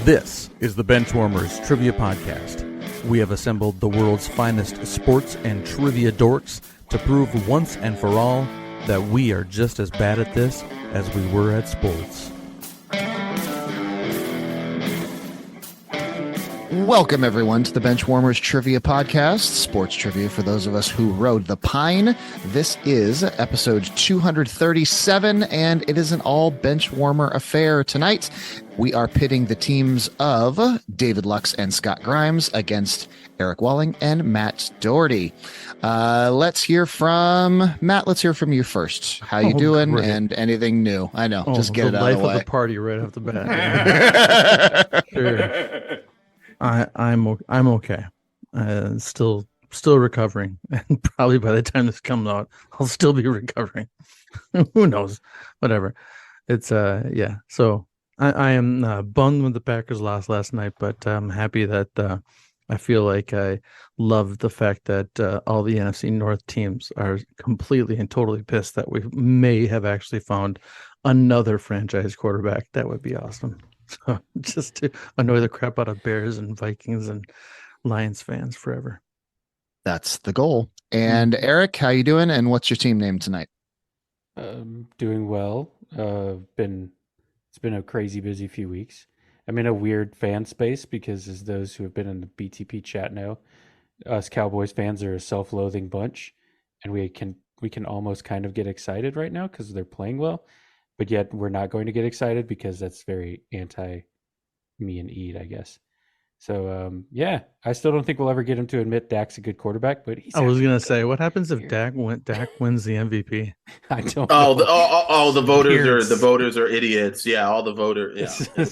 This is the Benchwarmers Trivia Podcast. We have assembled the world's finest sports and trivia dorks to prove once and for all that we are just as bad at this as we were at sports. Welcome, everyone, to the Benchwarmers Trivia Podcast, sports trivia for those of us who rode the pine. This is episode 237, and it is an all-benchwarmer affair tonight. We are pitting the teams of David Lux and Scott Grimes against Eric Walling and Matt Doherty. Let's hear from Matt. Let's hear from you first. How you doing? Great. And anything new? I know. Just get it out of the way. Life of the party right off the bat. Sure. I'm okay. Still recovering, and probably by the time this comes out, I'll still be recovering. Who knows? Whatever. It's yeah. So I am bummed when the Packers lost last night, but I'm happy that I feel like I love the fact that all the NFC North teams are completely and totally pissed that we may have actually found another franchise quarterback. That would be awesome. So just to annoy the crap out of Bears and Vikings and Lions fans forever. That's the goal. And Eric, how you doing? And what's your team name tonight? Doing well. It's been a crazy busy few weeks. I'm in a weird fan space because, as those who have been in the BTP chat know, us Cowboys fans are a self-loathing bunch, and we can almost kind of get excited right now because they're playing well. But yet we're not going to get excited because that's very anti me and Eid, I guess. So, yeah, I still don't think we'll ever get him to admit Dak's a good quarterback. But I was going to say, what happens if Dak wins the MVP? I don't know. The voters are idiots. Yeah, all the voters. Yeah.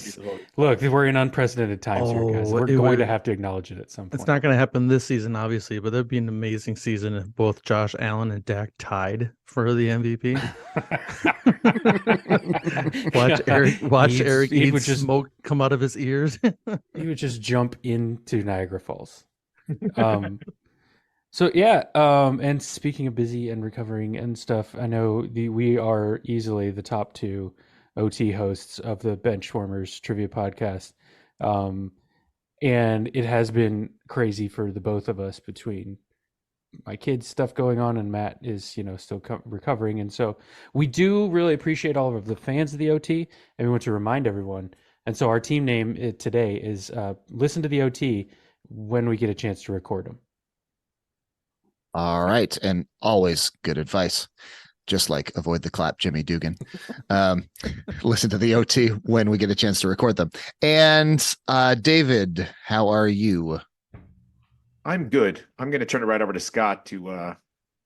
Look, we're in unprecedented times here, guys. We're going to have to acknowledge it at some point. It's not going to happen this season, obviously, but that'd be an amazing season if both Josh Allen and Dak tied for the MVP. Watch Eric eat smoke come out of his ears. He would just jump into Niagara Falls. So yeah, and speaking of busy and recovering and stuff, I know we are easily the top two OT hosts of the Benchwarmers Trivia Podcast, and it has been crazy for the both of us between my kids' stuff going on and Matt is still recovering, and so we do really appreciate all of the fans of the OT, and we want to remind everyone. And so our team name today is Listen to the OT when we get a chance to record them. All right. And always good advice. Just like avoid the clap, Jimmy Dugan. Listen to the OT when we get a chance to record them. And David, how are you? I'm good. I'm going to turn it right over to Scott to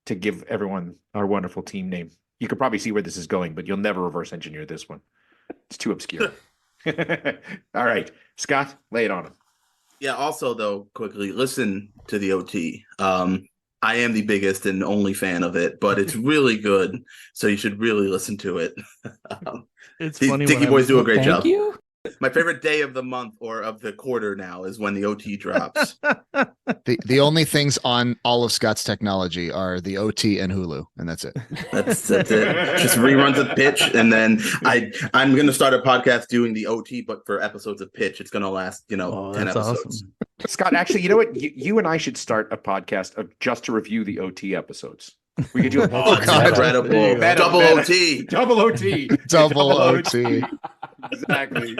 give everyone our wonderful team name. You could probably see where this is going, but you'll never reverse engineer this one. It's too obscure. All right, Scott, lay it on him. Yeah. Also, though, quickly listen to the OT. I am the biggest and only fan of it, but it's really good. So you should really listen to it. It's funny. Dicky boys do a great job. Thank you. My favorite day of the month or of the quarter now is when the OT drops. The only things on all of Scott's technology are the OT and Hulu, and that's it. That's it. Just reruns of Pitch, and then I'm going to start a podcast doing the OT, but for episodes of Pitch, it's going to last 10 episodes. Awesome. Scott, actually, you know what? You and I should start a podcast of just to review the OT episodes. We could do a incredible double OT. Double OT. Double OT. Exactly.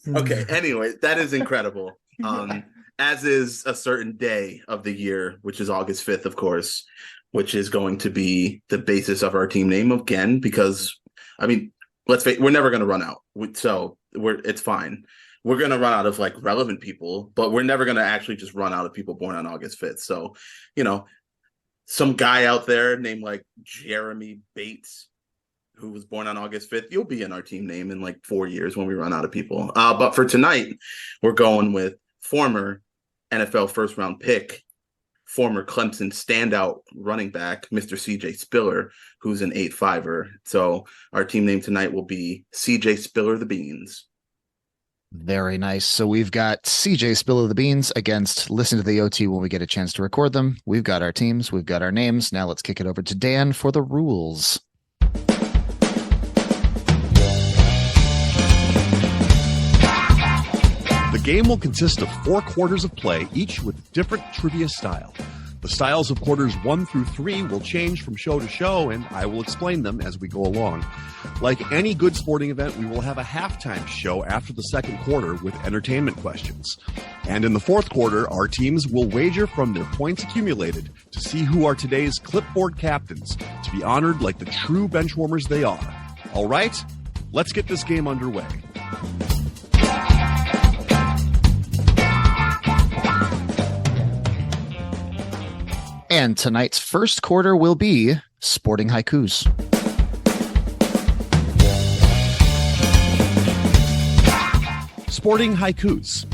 Okay, anyway, that is incredible. As is a certain day of the year, which is August 5th, of course, which is going to be the basis of our team name again, because, I mean, let's face it, we're never going to run out. So it's fine. We're going to run out of relevant people, but we're never going to actually just run out of people born on August 5th. So, some guy out there named Jeremy Bates, who was born on August 5th, you'll be in our team name in 4 years when we run out of people. But for tonight, we're going with former NFL first-round pick, former Clemson standout running back, Mr. CJ Spiller, who's an 8-5er. So our team name tonight will be CJ Spiller the Beans. Very nice. So we've got CJ Spiller the Beans against Listen to the OT when we get a chance to record them. We've got our teams. We've got our names. Now let's kick it over to Dan for the rules. game will consist of 4 quarters of play, each with different trivia style. The styles of quarters 1 through 3 will change from show to show, and I will explain them as we go along. Like any good sporting event, we will have a halftime show after the second quarter with entertainment questions. And in the fourth quarter, our teams will wager from their points accumulated to see who are today's clipboard captains, to be honored like the true benchwarmers they are. All right, let's get this game underway. And tonight's first quarter will be Sporting Haikus. Sporting Haikus.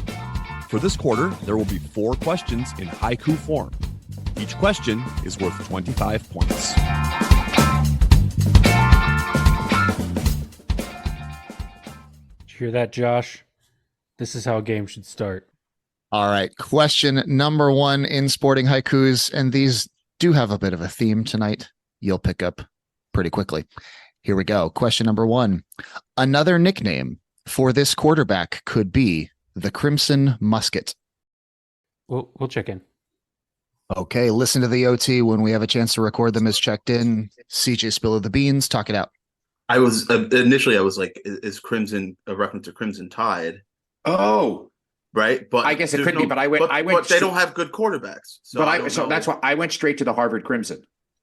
For this quarter, there will be 4 questions in haiku form. Each question is worth 25 points. Did you hear that, Josh? This is how a game should start. All right. Question number 1 in Sporting Haikus, and these do have a bit of a theme tonight. You'll pick up pretty quickly. Here we go. Question number 1. Another nickname for this quarterback could be the Crimson Musket. We'll check in. Okay. Listen to the OT when we have a chance to record them as checked in. CJ Spill of the Beans, talk it out. I was initially like, is Crimson a reference to Crimson Tide? Oh, Right, but I guess it there's could be. But I went. But they don't have good quarterbacks. So so that's why I went straight to the Harvard Crimson.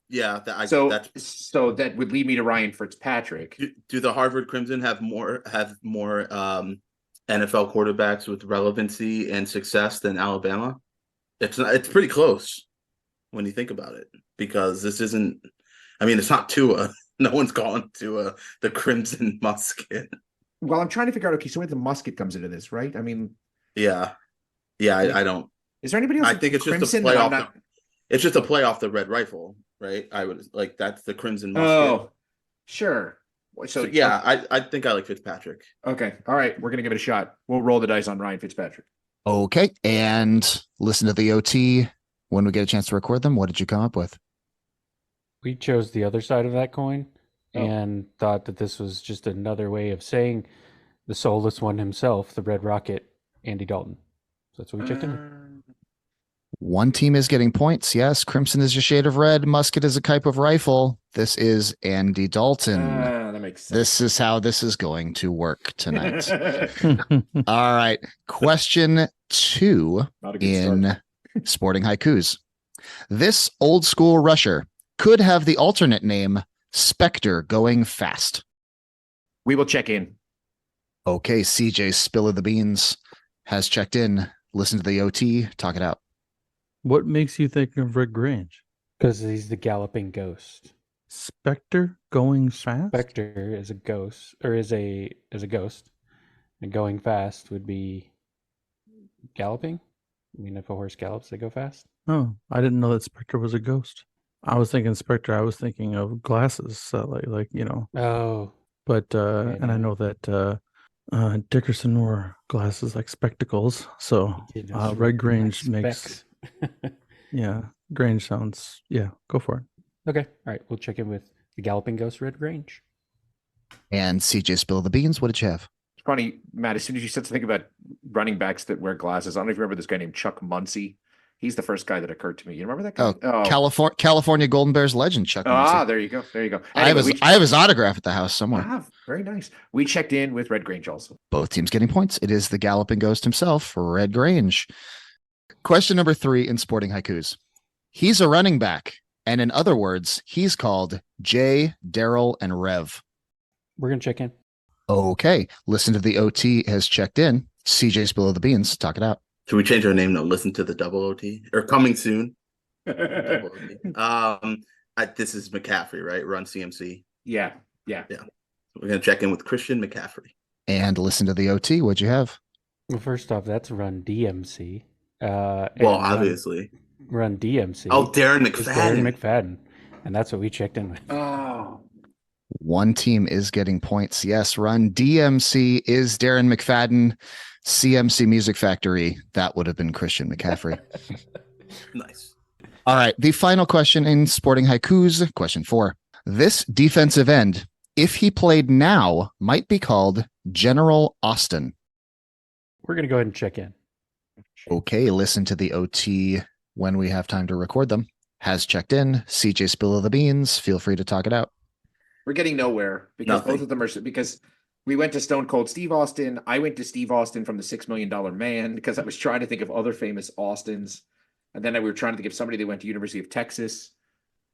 Yeah. So that would lead me to Ryan Fitzpatrick. Do the Harvard Crimson have more NFL quarterbacks with relevancy and success than Alabama? It's pretty close when you think about it, because this isn't. I mean, it's not Tua. No one's calling Tua the Crimson Musket. Well, I'm trying to figure out. Okay, so where the musket comes into this, right? I mean. Yeah. I don't. Is there anybody else? I think it's just a play off. It's just a play off the Red Rifle, right? I would like that's the Crimson Musket. Oh, sure. So yeah, I think I like Fitzpatrick. Okay, all right, we're gonna give it a shot. We'll roll the dice on Ryan Fitzpatrick. Okay, and listen to the OT when we get a chance to record them. What did you come up with? We chose the other side of that coin and thought that this was just another way of saying the soulless one himself, the Red Rocket, Andy Dalton. So that's what we checked in with. One team is getting points. Yes, Crimson is a shade of red. Musket is a type of rifle. This is Andy Dalton. That makes sense. This is how this is going to work tonight. All right. Question 2 in Sporting Haikus. This old school rusher could have the alternate name Spectre Going Fast. We will check in. Okay, CJ Spill of the Beans has checked in. Listen to the OT. Talk it out. What makes you think of Rick Grange? Because he's the galloping ghost. Spectre going fast? Spectre is a ghost, or is a ghost, and going fast would be galloping. I mean, if a horse gallops, they go fast. Oh, I didn't know that Spectre was a ghost. I was thinking Spectre. I was thinking of glasses, like you know. Oh, but and I know that Dickerson wore glasses like spectacles. So Red Grange makes yeah. Grange sounds go for it. Okay, all right. We'll check in with the galloping ghost, Red Grange. And CJ Spill of the Beans. What did you have? It's funny, Matt. As soon as you said something about running backs that wear glasses, I don't know if you remember this guy named Chuck Muncie. He's the first guy that occurred to me. You remember that guy? California Golden Bears legend, Chuck Muncie. There you go. Anyway, I have his autograph at the house somewhere. Very nice. We checked in with Red Grange also. Both teams getting points. It is the galloping ghost himself, Red Grange. Question number 3 in Sporting Haikus. He's a running back, and in other words, he's called Jay, Daryl, and Rev. We're going to check in. Okay. Listen to the OT has checked in. CJ Spill of the Beans. Talk it out. Should we change our name to Listen to the Double OT? Or Coming Soon? This is McCaffrey, right? Run CMC. Yeah. We're going to check in with Christian McCaffrey. And listen to the OT. What'd you have? Well, first off, that's Run DMC. Obviously. Run DMC. Oh, Darren McFadden. And that's what we checked in with. Oh. One team is getting points. Yes, Run DMC is Darren McFadden. CMC Music Factory. That would have been Christian McCaffrey. Nice. All right. The final question in Sporting Haikus. Question 4. This defensive end, if he played now, might be called General Austin. We're going to go ahead and check in. Okay, listen to the OT when we have time to record them. Has checked in. CJ Spill of the Beans. Feel free to talk it out. We're getting nowhere because Nothing. both of them are because we went to Stone Cold Steve Austin. I went to Steve Austin from the $6 Million Man because I was trying to think of other famous Austins. And then we were trying to think of somebody that went to University of Texas.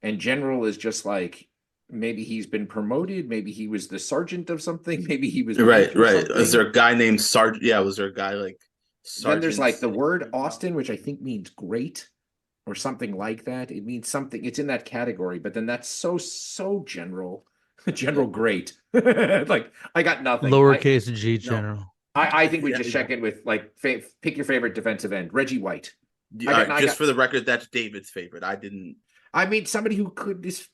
And General is just like, maybe he's been promoted. Maybe he was the sergeant of something. Maybe he was Right, major right. something. Is there a guy named Sarge? Yeah, was there a guy like Sergeant? Then there's like the word Austin, which I think means great or something like that. It means something. It's in that category, but then that's so general. General great. Like I got nothing. Lowercase G general. I think we Yeah, just yeah. check in with like pick your favorite defensive end. Reggie White. For the record, that's David's favorite. I didn't. I mean, somebody who could this.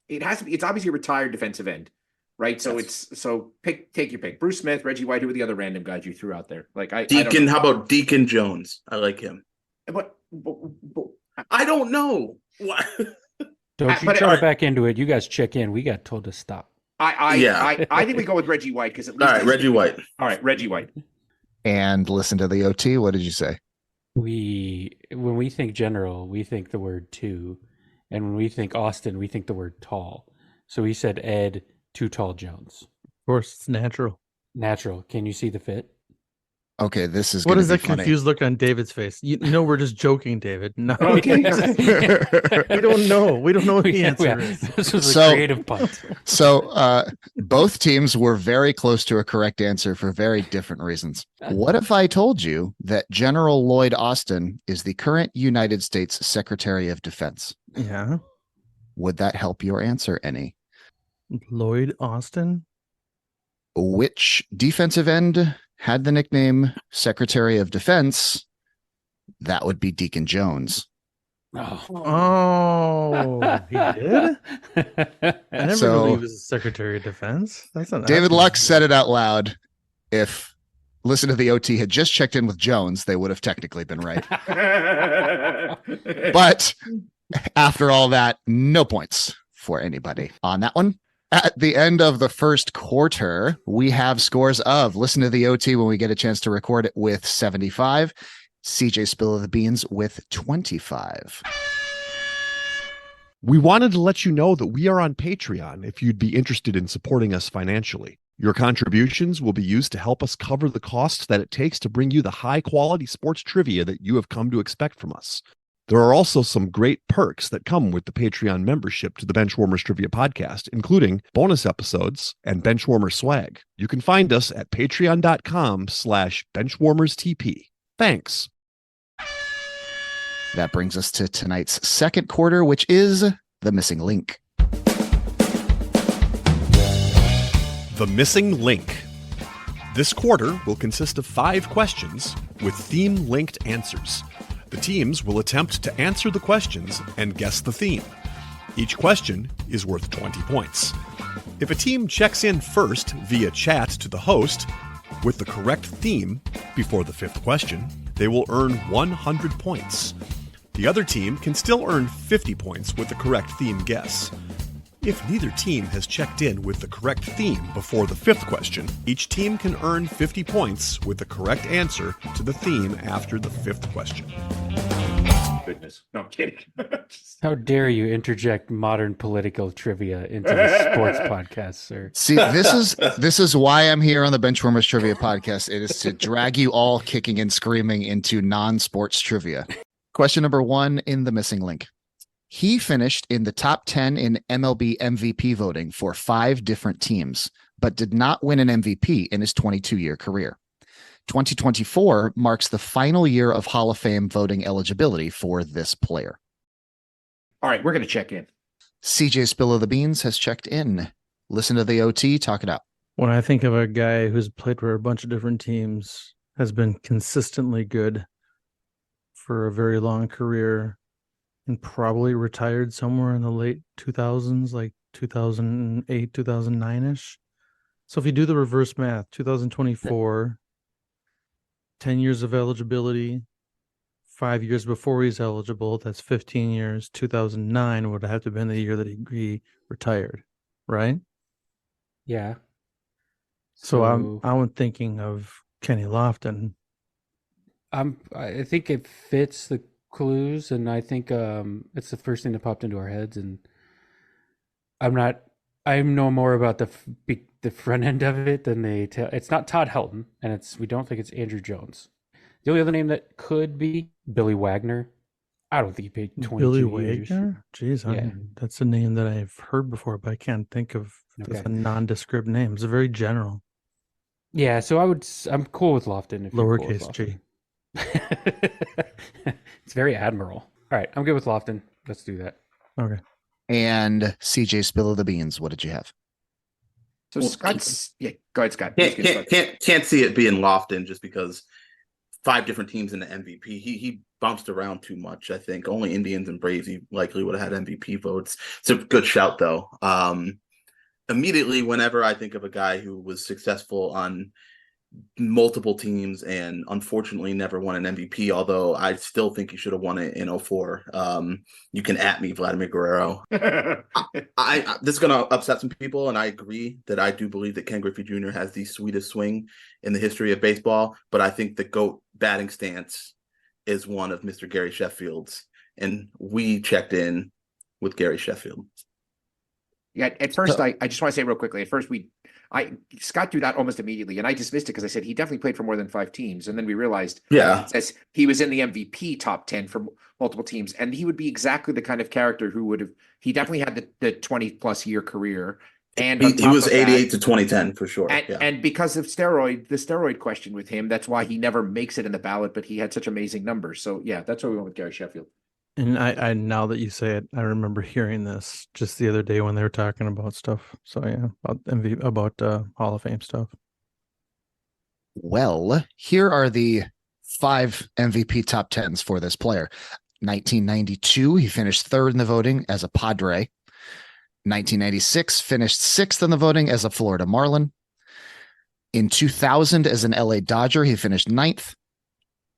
It has to be. It's obviously a retired defensive end, right? So Yes. take your pick. Bruce Smith, Reggie White. Who are the other random guys you threw out there? Like I Deacon. don't know. How about Deacon Jones? I like him. But I don't know. What? Don't you but- try to back into it. You guys check in. We got told to stop. I think we go with Reggie White because at least All right, Reggie White. All right, Reggie White. And listen to the OT. What did you say? When we think general, we think the word two. And when we think Austin, we think the word tall. So we said Ed, Too Tall Jones. Of course, it's natural. Natural. Can you see the fit? Okay, this is What gonna is be that funny. confused look on David's face? You know, we're just joking, David. No, Okay. we don't know. We don't know what the answer is. This was So- a creative punt. So both teams were very close to a correct answer for very different reasons. What if I told you that General Lloyd Austin is the current United States Secretary of Defense? Yeah, Would that help your answer any? Lloyd Austin. Which defensive end had the nickname Secretary of Defense? That would be Deacon Jones. Oh. Oh, he did. I never So- knew he was a Secretary of Defense. That's not David Luck said it out loud. If Listen to the OT had just checked in with Jones, they would have technically been right. But after all that, no points for anybody on that one. At the end of the first quarter, we have scores of listen to the OT when we get a chance to record it with 75, CJ Spill of the Beans with 25. We wanted to let you know that we are on Patreon if you'd be interested in supporting us financially. Your contributions will be used to help us cover the costs that it takes to bring you the high-quality sports trivia that you have come to expect from us. There are also some great perks that come with the Patreon membership to the Benchwarmers Trivia Podcast, including bonus episodes and Benchwarmer swag. You can find us at patreon.com/benchwarmerstp. Thanks. That brings us to tonight's second quarter, which is the missing link. The Missing Link. This quarter will consist of 5 questions with theme-linked answers. The teams will attempt to answer the questions and guess the theme. Each question is worth 20 points. If a team checks in first via chat to the host with the correct theme before the 5th question, they will earn 100 points. The other team can still earn 50 points with the correct theme guess. If neither team has checked in with the correct theme before the 5th question, each team can earn 50 points with the correct answer to the theme after the 5th question. Goodness. No, I'm kidding. How dare you interject modern political trivia into the sports podcast, sir? See, this is why I'm here on the Benchwarmers Trivia Podcast. It is to drag you all kicking and screaming into non-sports trivia. Question number 1 in the missing link. He finished in the top 10 in MLB MVP voting for 5 different teams, but did not win an MVP in his 22-year career. 2024 marks the final year of Hall of Fame voting eligibility for this player. All right, we're going to check in. CJ Spill of the Beans has checked in. Listen to the OT, talk it out. When I think of a guy who's played for a bunch of different teams, has been consistently good for a very long career, and probably retired somewhere in the late 2000s, like 2008, 2009-ish. So if you do the reverse math, 2024, 10 years of eligibility, 5 years before he's eligible, that's 15 years. 2009 would have to have been the year that he retired, right? Yeah. So I'm thinking of Kenny Lofton, I think it fits the clues, and I think it's the first thing that popped into our heads. And I'm not. I know more about the front end of it than they tell. It's not Todd Helton, and we don't think it's Andrew Jones. The only other name that could be Billy Wagner. I don't think he paid 22 Billy years. Wagner? Jeez, Yeah. that's a name that I've heard before, but I can't think of Okay. a nondescript name. It's very general. Yeah, so I'm cool with Lofton. If you're cool with Lowercase g. Lofton. It's very admiral. All right, I'm good with Lofton. Let's do that. Okay. And CJ Spill of the Beans, what did you have? So Well, Scott's go ahead, Scott. Who's gonna start? Can't see it being Lofton just because 5 different teams in the MVP. He bounced around too much. I think only Indians and Braves he likely would have had MVP votes. It's a good shout though. Immediately, whenever I think of a guy who was successful on multiple teams and unfortunately never won an MVP, although I still think he should have won it in 04. You can at me, Vladimir Guerrero. I this is going to upset some people, and I agree that I do believe that Ken Griffey Jr. has the sweetest swing in the history of baseball, but I think the GOAT batting stance is one of Mr. Gary Sheffield's, and we checked in with Gary Sheffield. Yeah, at first, I just want to say real quickly. At first, Scott threw that almost immediately, and I dismissed it because I said he definitely played for more than 5 teams, and then we realized, it says he was in the MVP top 10 for multiple teams, and he would be exactly the kind of character who would have. He definitely had the 20+ year career, and he was 88 to 2010 for sure. And because of the steroid question with him, that's why he never makes it in the ballot. But he had such amazing numbers, so yeah, that's why we went with Gary Sheffield. And I now that you say it, I remember hearing this just the other day when they were talking about stuff. So yeah, about Hall of Fame stuff. Well, here are the 5 MVP top 10s for this player. 1992, he finished 3rd in the voting as a Padre. 1996, finished 6th in the voting as a Florida Marlin. In 2000, as an LA Dodger, he finished 9th.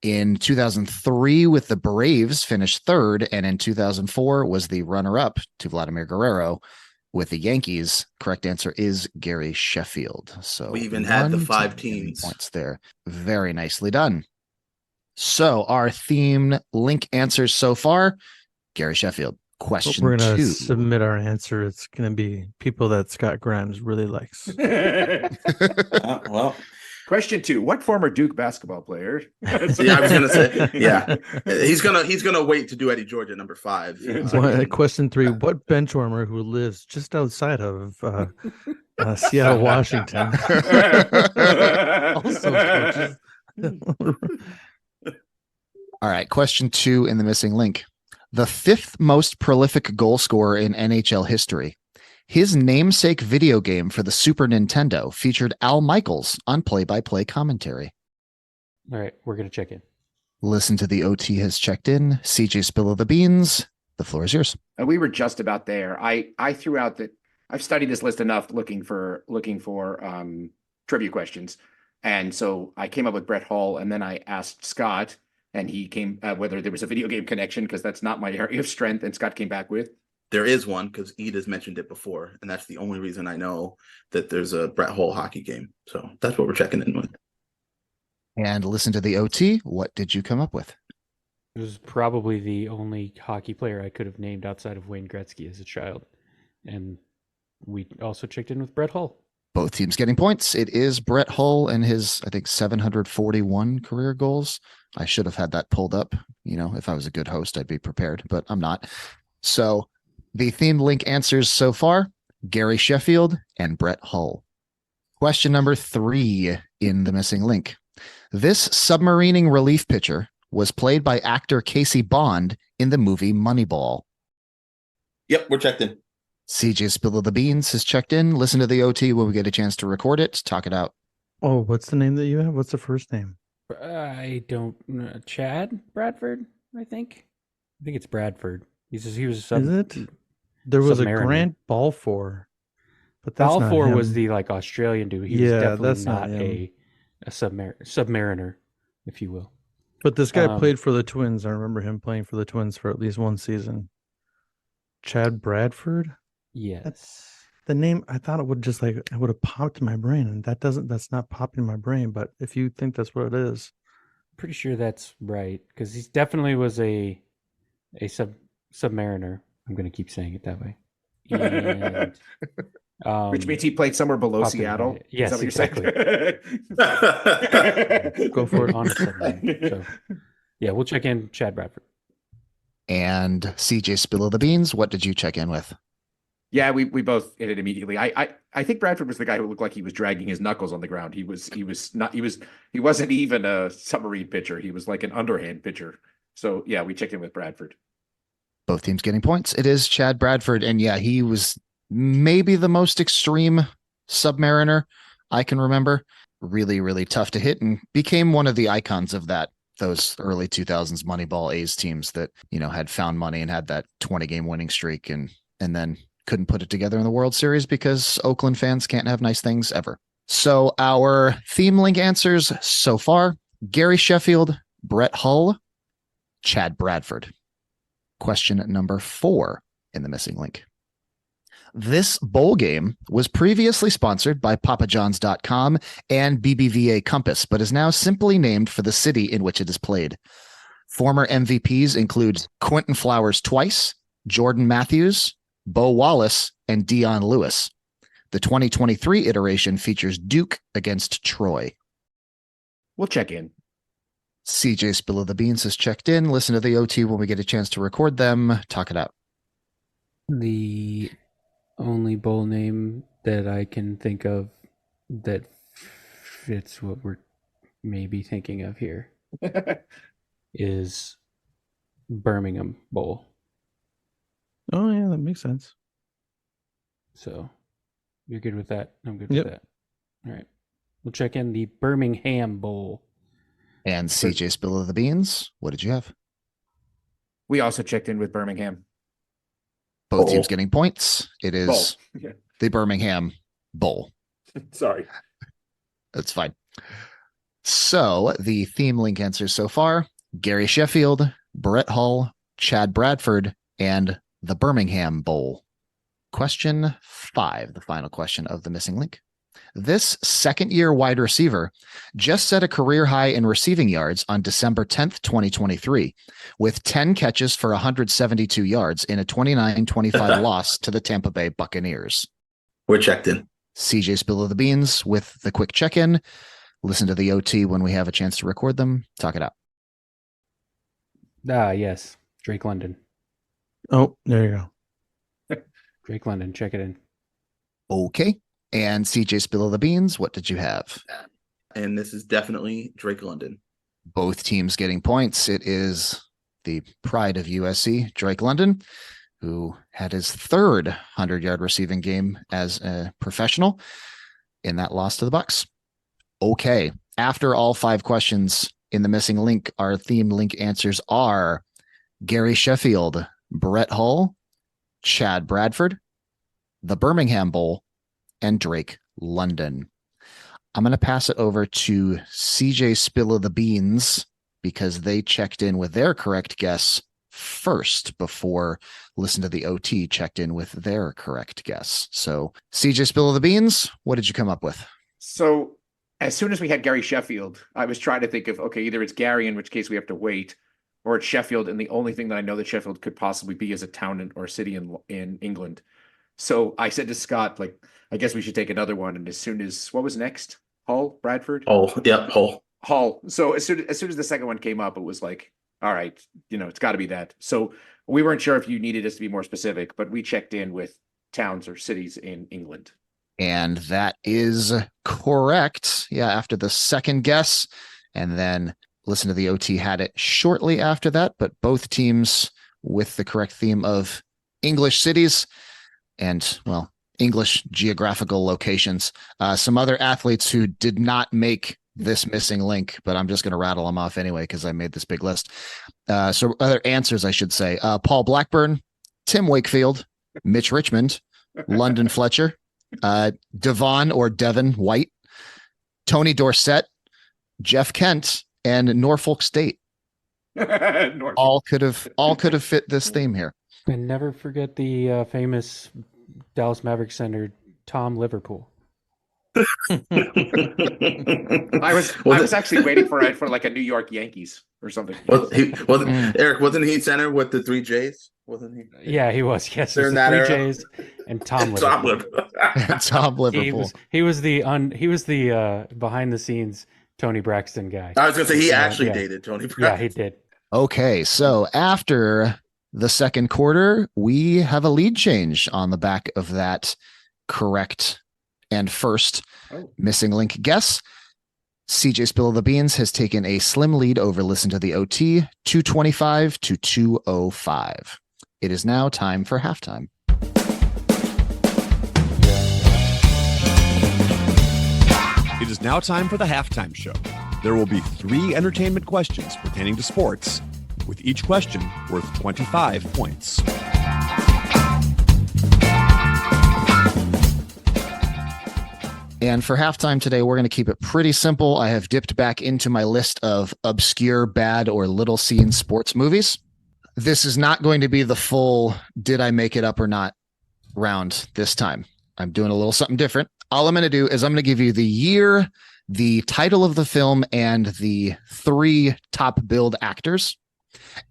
In 2003, with the Braves, finished 3rd, and in 2004 was the runner-up to Vladimir Guerrero with the Yankees. Correct answer is Gary Sheffield. So we even had the 5 teams points there. Very nicely done. So our theme link answers so far: Gary Sheffield. Question We're gonna 2. submit our answer. It's gonna be people that Scott Grimes really likes. Well. Question 2: what former Duke basketball player? Yeah, I was gonna say. Yeah, he's gonna wait to do Eddie George at number 5. Question 3: what bench warmer who lives just outside of Seattle, Washington? Also coaches. All right. Question 2 in the missing link: the 5th most prolific goal scorer in NHL history. His namesake video game for the Super Nintendo featured Al Michaels on play-by-play commentary. All right, we're going to check in. Listen to the OT has checked in. CJ Spill of the Beans, the floor is yours. We were just about there. I threw out that I've studied this list enough looking for trivia questions. And so I came up with Brett Hull, and then I asked Scott, and he came whether there was a video game connection, because that's not my area of strength. And Scott came back with, there is one, because Edith mentioned it before, and that's the only reason I know that there's a Brett Hull hockey game. So that's what we're checking in with. And listen to the OT. What did you come up with? It was probably the only hockey player I could have named outside of Wayne Gretzky as a child. And we also checked in with Brett Hull. Both teams getting points. It is Brett Hull and his, I think, 741 career goals. I should have had that pulled up. You know, if I was a good host, I'd be prepared, but I'm not. So the themed link answers so far: Gary Sheffield and Brett Hull. Question number 3 in the missing link: this submarining relief pitcher was played by actor Casey Bond in the movie Moneyball. Yep, we're checked in. CJ Spill of the Beans has checked in. Listen to the OT when we get a chance to record it. Talk it out. Oh, what's the name that you have? What's the first name? I don't know. Chad Bradford, I think. I think it's Bradford. He was Is it? There was a Grant Balfour, but that's Balfour not was him. the Australian dude. He was definitely not a submariner, if you will. But this guy played for the Twins. I remember him playing for the Twins for at least one season. Chad Bradford? Yes. The name, I thought it would it would have popped in my brain, and that's not popping in my brain. But if you think that's what it is, pretty sure that's right because he definitely was a submariner. I'm going to keep saying it that way. And, Which means he played somewhere below popped in my Seattle. head. Yes, Is that what exactly. you're saying? Go for it. On a submarine. So, yeah, we'll check in Chad Bradford. And CJ Spill of the Beans, what did you check in with? Yeah, we both hit it immediately. I think Bradford was the guy who looked like he was dragging his knuckles on the ground. He wasn't even a submarine pitcher. He was like an underhand pitcher. So yeah, we checked in with Bradford. Both teams getting points. It is Chad Bradford, and yeah, he was maybe the most extreme submariner I can remember. Really, really tough to hit, and became one of the icons of those early 2000s Moneyball A's teams that, had found money and had that 20-game winning streak, and then couldn't put it together in the World Series because Oakland fans can't have nice things ever. So our theme link answers so far: Gary Sheffield, Brett Hull, Chad Bradford. Question number 4 in the missing link. This bowl game was previously sponsored by papajohns.com and BBVA Compass, but is now simply named for the city in which it is played. Former MVPs include Quentin Flowers twice, Jordan Matthews, Bo Wallace, and Dion Lewis. The 2023 iteration features Duke against Troy. We'll check in. CJ Spill of the Beans has checked in. Listen to the OT when we get a chance to record them. Talk it out. The only bowl name that I can think of that fits what we're maybe thinking of here is Birmingham Bowl. Oh yeah, that makes sense. So you're good with that. I'm good Yep. with that. All right. We'll check in the Birmingham Bowl. And CJ Spill of the Beans, what did you have? We also checked in with Birmingham. Both Bowl. teams getting points. It is Bowl. Yeah. the Birmingham Bowl. Sorry. That's fine. So the theme link answers so far: Gary Sheffield, Brett Hull, Chad Bradford, and the Birmingham Bowl. Question 5, the final question of the missing link. This second-year wide receiver just set a career high in receiving yards on December 10th, 2023, with 10 catches for 172 yards in a 29-25 loss to the Tampa Bay Buccaneers. We're checked in. CJ Spill of the Beans with the quick check-in. Listen to the OT when we have a chance to record them. Talk it out. Yes. Drake London. Oh, there you go. Drake London. Check it in. Okay. And CJ Spill of the Beans, what did you have? And this is definitely Drake London. Both teams getting points. It is the pride of USC, Drake London, who had his third 100-yard receiving game as a professional in that loss to the Bucs. Okay. After all 5 questions in the missing link, our theme link answers are Gary Sheffield, Brett Hull, Chad Bradford, the Birmingham Bowl, and Drake London. I'm going to pass it over to CJ Spill of the Beans because they checked in with their correct guess first before listen to the OT checked in with their correct guess. So CJ Spill of the Beans, what did you come up with? So as soon as we had Gary Sheffield, I was trying to think of, okay, either it's Gary, in which case we have to wait, or it's Sheffield. And the only thing that I know that Sheffield could possibly be is a town or city in England. So I said to Scott, like, I guess we should take another one. And as soon as, what was next? Hull, Bradford? Oh, yep, Hull. Hull. So as soon as the second one came up, it was like, all right, it's got to be that. So we weren't sure if you needed us to be more specific, but we checked in with towns or cities in England. And that is correct. Yeah, after the second guess. And then listen to the OT had it shortly after that, but both teams with the correct theme of English cities and, well, English geographical locations. Some other athletes who did not make this missing link, but I'm just going to rattle them off anyway because I made this big list. So other answers, I should say. Paul Blackburn, Tim Wakefield, Mitch Richmond, London Fletcher, Devon or Devon White, Tony Dorsett, Jeff Kent, and Norfolk State. All could have fit this theme here. And never forget the famous Dallas Mavericks center, Tom Liverpool. I was Was I was it- actually waiting for like a New York Yankees or something. Eric, wasn't he center with the three J's? Wasn't he? Yeah, he was. Yes, it During was the that three era? J's and Tom Tom Liverpool. Liverpool. Tom Liverpool. He was the behind the scenes Tony Braxton guy. I was gonna say he actually yeah. dated Tony Yeah, Braxton. he did. Okay, so after the second quarter, we have a lead change on the back of that correct and first missing link guess. CJ Spill of the Beans has taken a slim lead over Listen to the OT, 225 to 205. It is now time for halftime. It is now time for the halftime show. There will be 3 entertainment questions pertaining to sports, with each question worth 25 points. And for halftime today, we're going to keep it pretty simple. I have dipped back into my list of obscure, bad, or little seen sports movies. This is not going to be the full did I make it up or not round this time. I'm doing a little something different. All I'm going to do is I'm going to give you the year, the title of the film, and the 3 top billed actors.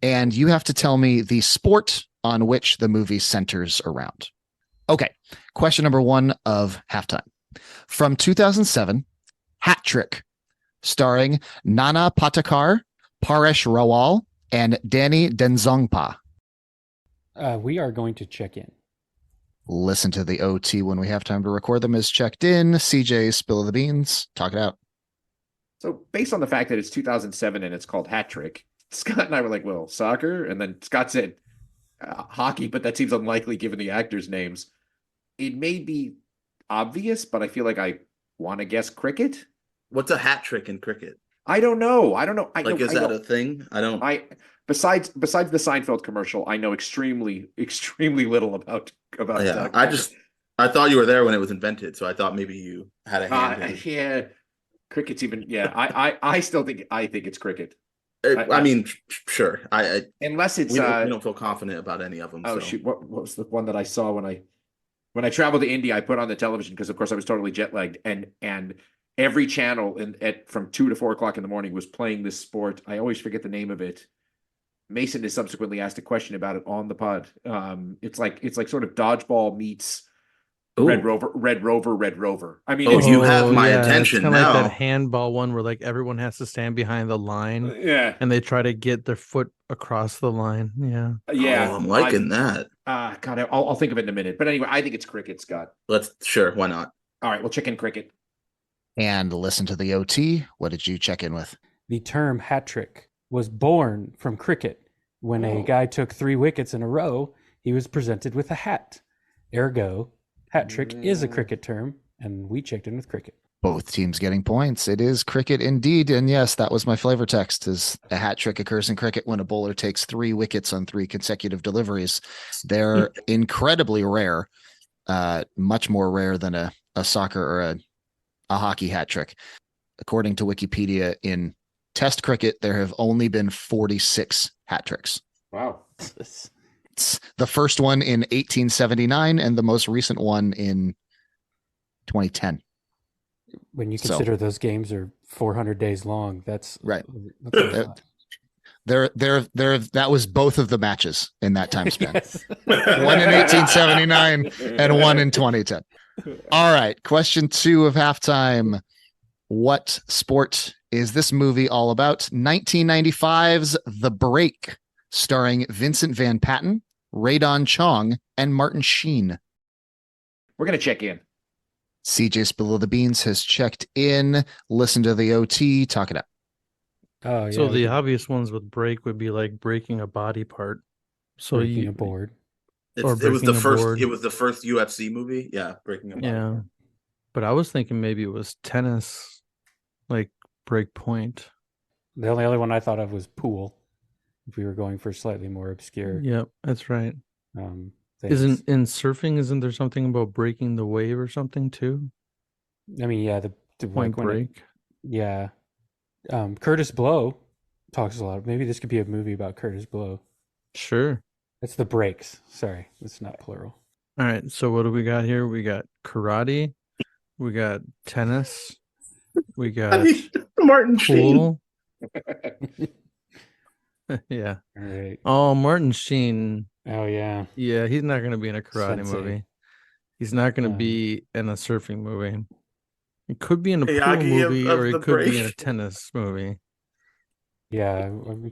And you have to tell me the sport on which the movie centers around. Okay, question number 1 of halftime. From 2007, Hat Trick, starring Nana Patekar, Paresh Rawal, and Danny Denzongpa. We are going to check in. Listen to the OT when we have time to record them is checked in. CJ, spill the beans. Talk it out. So based on the fact that it's 2007 and it's called Hat Trick, Scott and I were like, well, soccer? And then Scott said hockey, but that seems unlikely given the actors' names. It may be obvious, but I feel like I want to guess cricket. What's a hat trick in cricket? I don't know. Is that a thing? I don't. Besides the Seinfeld commercial, I know extremely little about. Yeah, I thought you were there when it was invented, so I thought maybe you had a hand. In it. Yeah, cricket's even. Yeah, I still think it's cricket. I mean, sure. Unless it's we don't feel confident about any of them. Oh so. shoot! What was the one that I saw when I traveled to India? I put on the television because, of course, I was totally jet lagged, and every channel from 2 to 4 o'clock in the morning was playing this sport. I always forget the name of it. Mason has subsequently asked a question about it on the pod. It's like sort of dodgeball meets Red Rover. I mean, you have my attention it's now. Like that handball one where like everyone has to stand behind the line, and they try to get their foot across the line. Yeah. I'm liking that. God, I'll think of it in a minute. But anyway, I think it's cricket, Scott. Sure, why not? All right, we'll check in cricket. And listen to the OT. What did you check in with? The term hat trick was born from cricket. When a guy took 3 wickets in a row, he was presented with a hat. Ergo, hat trick is a cricket term, and we checked in with cricket. Both teams getting points. It is cricket indeed. And yes, that was my flavor text, is a hat trick occurs in cricket when a bowler takes 3 wickets on 3 consecutive deliveries. They're incredibly rare, much more rare than a soccer or a hockey hat trick. According to Wikipedia, in Test cricket, there have only been 46 hat tricks. Wow. It's the first one in 1879 and the most recent one in 2010. When you consider those games are 400 days long, that's right. That's that was both of the matches in that time span. One in 1879 and one in 2010. All right. Question 2 of halftime. What sport is this movie all about? 1995's The Break, starring Vincent Van Patten, Radon Chong, and Martin Sheen. We're going to check in. CJ Below the Beans has checked in. Listen to the OT. Talk it up. Oh, yeah. So the obvious ones with break would be like breaking a body part. So breaking a board. It was the first. It was the first UFC movie. Yeah, breaking a body. Yeah, but I was thinking maybe it was tennis, like break point. The only other one I thought of was pool. If we were going for slightly more obscure. Yep, that's right. Things. Isn't there something about breaking the wave or something too? I mean, yeah, the point break. Yeah. Curtis Blow talks a lot. Maybe this could be a movie about Curtis Blow. Sure. It's The Breaks. Sorry, it's not plural. All right. So what do we got here? We got karate, We got tennis. We I got mean, Martin Sheen. pool. Yeah. All right. Oh, Martin Sheen. Oh yeah. Yeah, he's not going to be in a karate Sensei. movie. He's not going to Um, be in a surfing movie. He could be in a pool Miyagi movie, of or he the could be in a break. tennis movie. Yeah, we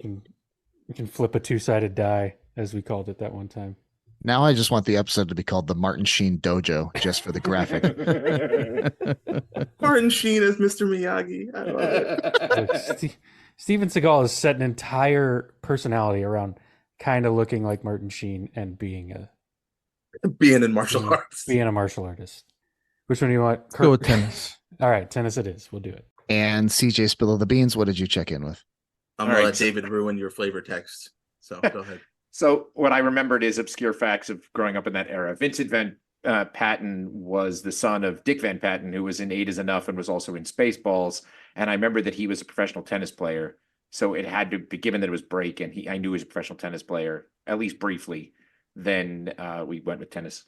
can flip a two-sided die, as we called it that one time. Now I just want the episode to be called the Martin Sheen Dojo, just for the graphic. Martin Sheen as Mr. Miyagi. I love it. Look, Steven Seagal has set an entire personality around kind of looking like Martin Sheen and being Being in martial arts. a martial artist. Which one do you want? Let's go with tennis. All right, tennis it is. We'll do it. And CJ Spill of the Beans, what did you check in with? I'm All gonna right. let David ruin your flavor text. So go ahead. So what I remembered is obscure facts of growing up in that era. Vincent Van Patten was the son of Dick Van Patten, who was in Eight Is Enough and was also in Spaceballs. And I remember that he was a professional tennis player. So it had to be, given that it was break, and I knew he was a professional tennis player, at least briefly. Then we went with tennis.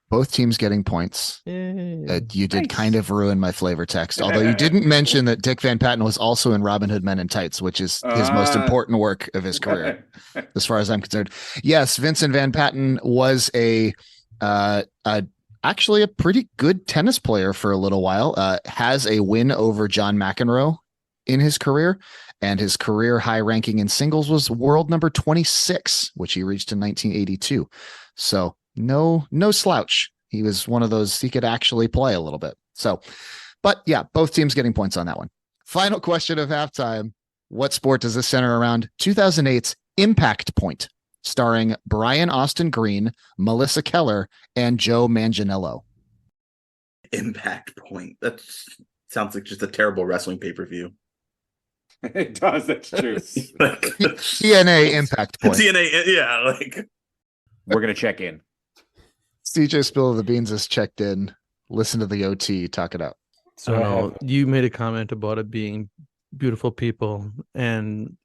Both teams getting points. Yay. You did Nice. kind of ruin my flavor text, although you didn't mention that Dick Van Patten was also in Robin Hood Men in Tights, which is his most important work of his career, as far as I'm concerned. Yes, Vincent Van Patten was actually a pretty good tennis player for a little while. Has a win over John McEnroe in his career, and his career high ranking in singles was world number 26, which he reached in 1982. So no slouch. He was one of those, he could actually play a little bit. So, but yeah, both teams getting points on that one. Final question of halftime. What sport does this center around 2008's Impact Point, starring Brian Austin Green, Melissa Keller, and Joe Manganiello? Impact Point. That sounds like just a terrible wrestling pay-per-view. It does. That's true. Like, TNA Impact Point. TNA, yeah, like We're going to check in. CJ Spill of the Beans is checked in. Listen to the OT, talk it out. So I I don't know. have, You made a comment about it being beautiful people, and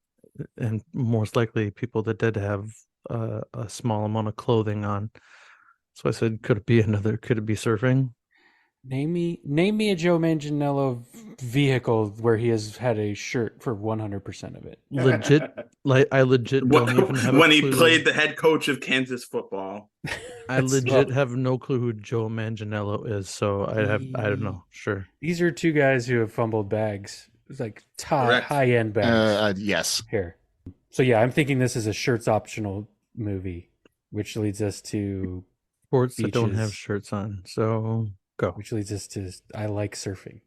most likely people that did have a small amount of clothing on. So I said, could it be surfing? name me a Joe Manganiello vehicle where he has had a shirt for 100% of it. Legit, like I legit don't even have when a he clue. played the head coach of Kansas football. I That's- legit have no clue who Joe Manganiello is, so I don't know. Sure. These are two guys who have fumbled bags. It's like Correct. high-end bags Yes. here. So yeah, I'm thinking this is a shirts optional movie, which leads us to Sports that don't have Beaches. shirts on. So go. I like surfing.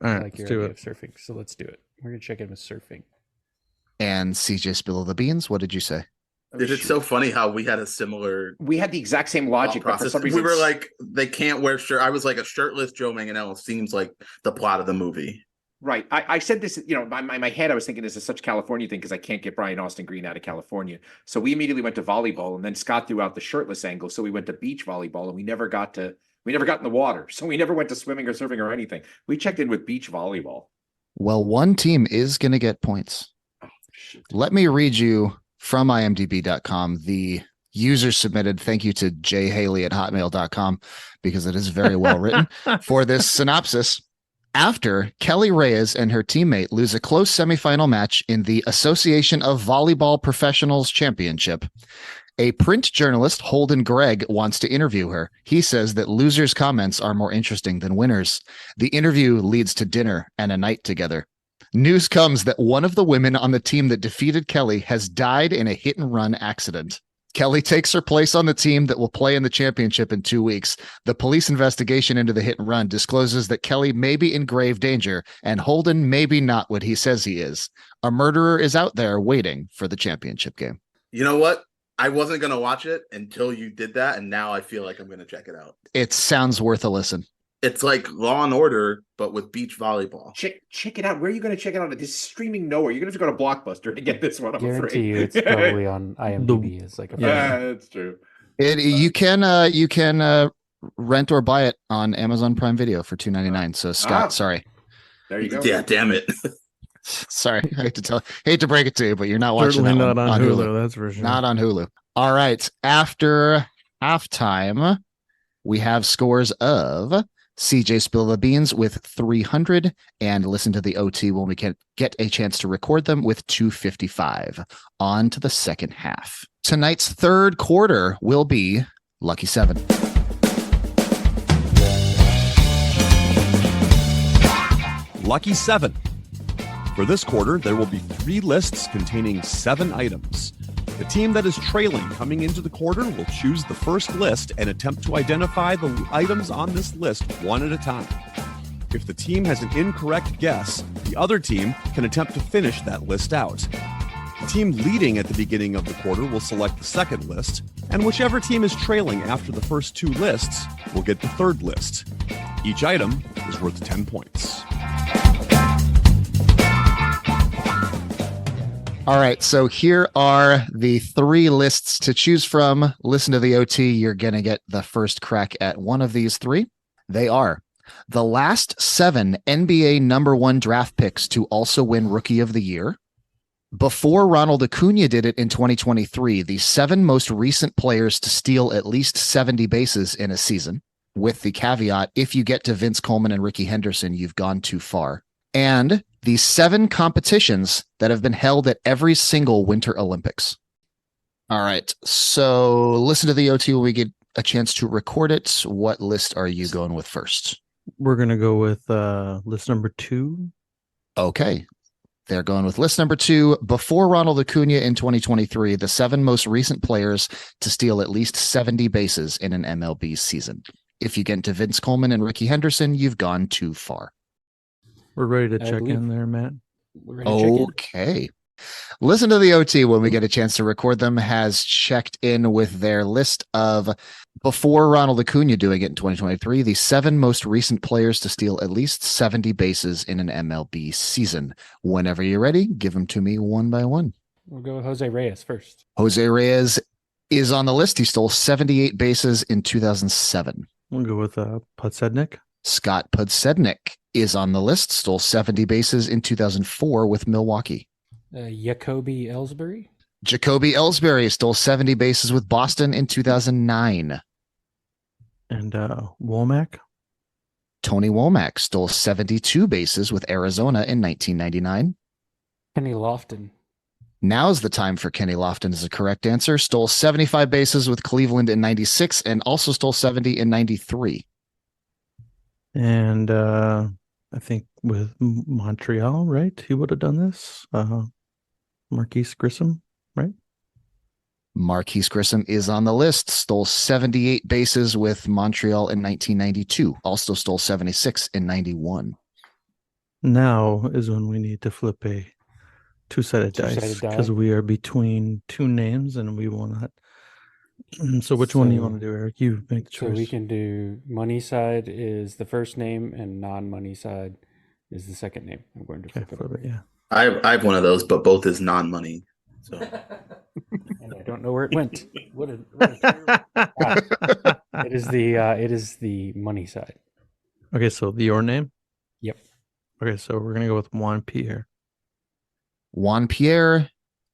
All I right, like let's your do idea it. of surfing. So let's do it. We're gonna check in with surfing. And CJ Spill of the Beans, what did you say? It's so funny how we had a similar We had the exact same logic, but for process. some reason We were like, they can't wear shirt. I was like, a shirtless Joe Manganiello seems like the plot of the movie. right. I said this, my head, I was thinking this is such a California thing because I can't get Brian Austin Green out of California. So we immediately went to volleyball, and then Scott threw out the shirtless angle. So we went to beach volleyball, and we never got in the water. So we never went to swimming or surfing or anything. We checked in with beach volleyball. Well, one team is going to get points. Oh, shoot. Let me read you from imdb.com the user submitted thank you to jhaley@hotmail.com, because it is very well written for this synopsis. After Kelly Reyes and her teammate lose a close semifinal match in the Association of Volleyball Professionals Championship, a print journalist, Holden Gregg, wants to interview her. He says that losers' comments are more interesting than winners. The interview leads to dinner and a night together. News comes that one of the women on the team that defeated Kelly has died in a hit-and-run accident. Kelly takes her place on the team that will play in the championship in 2 weeks. The police investigation into the hit and run discloses that Kelly may be in grave danger, and Holden may be not what he says he is. A murderer is out there waiting for the championship game. You know what? I wasn't going to watch it until you did that, and now I feel like I'm going to check it out. It sounds worth a listen. It's like Law and Order, but with beach volleyball. Check it out. Where are you going to check it out? This is streaming nowhere. You're going to have to go to Blockbuster to get this one. I'm Guarantee afraid. you, it's probably on IMDb. It's like a Yeah. That's true. You can rent or buy it on Amazon Prime Video for $2.99. So Scott, sorry, There you go. Yeah, damn it. sorry, I hate to break it to you, but you're not watching Certainly that not one on Hulu. That's for sure. Not on Hulu. All right. After halftime, we have scores of CJ Spill the Beans with 300, and Listen to the OT when we can get a chance to record them with 255. On to the second half. Tonight's third quarter will be Lucky 7. Lucky 7. For this quarter, there will be 3 lists containing 7 items. The team that is trailing coming into the quarter will choose the first list and attempt to identify the items on this list one at a time. If the team has an incorrect guess, the other team can attempt to finish that list out. The team leading at the beginning of the quarter will select the second list, and whichever team is trailing after the first 2 lists will get the third list. Each item is worth 10 points. All right, so here are the 3 lists to choose from. Listen to the OT. You're going to get the first crack at one of these 3. They are the last 7 NBA number 1 draft picks to also win Rookie of the Year. Before Ronald Acuna did it in 2023, the 7 most recent players to steal at least 70 bases in a season, with the caveat, if you get to Vince Coleman and Ricky Henderson, you've gone too far. And the 7 competitions that have been held at every single Winter Olympics. All right, so listen to the OT when we get a chance to record it. What list are you going with first? We're going to go with list number 2. Okay. They're going with list number 2. Before Ronald Acuna in 2023, the 7 most recent players to steal at least 70 bases in an MLB season. If you get to Vince Coleman and Ricky Henderson, you've gone too far. We're ready to check in there, Matt. We're ready to check in. Okay. Listen to the OT when we get a chance to record them has checked in with their list of, before Ronald Acuna doing it in 2023, the 7 most recent players to steal at least 70 bases in an MLB season. Whenever you're ready, give them to me one by one. We'll go with Jose Reyes first. Jose Reyes is on the list. He stole 78 bases in 2007. We'll go with Podsednik. Scott Podsednik is on the list, stole 70 bases in 2004 with Milwaukee. Jacoby Ellsbury. Jacoby Ellsbury stole 70 bases with Boston in 2009. And Womack. Tony Womack stole 72 bases with Arizona in 1999. Kenny Lofton. Now's the time for Kenny Lofton is the correct answer. Stole 75 bases with Cleveland in 96 and also stole 70 in 93. And I think with Montreal, right? He would have done this. Marquise Grissom, right? Marquise Grissom is on the list. Stole 78 bases with Montreal in 1992. Also stole 76 in 91. Now is when we need to flip a two-sided dice because we are between 2 names and we will not. So which one do you want to do, Eric? You make the choice. So we can do money side is the first name and non-money side is the second name. I'm going to flip it over. Yeah. I have one of those, but both is non-money. So And I don't know where it went. It is the money side. Okay, so your name? Yep. Okay, so we're gonna go with Juan Pierre. Juan Pierre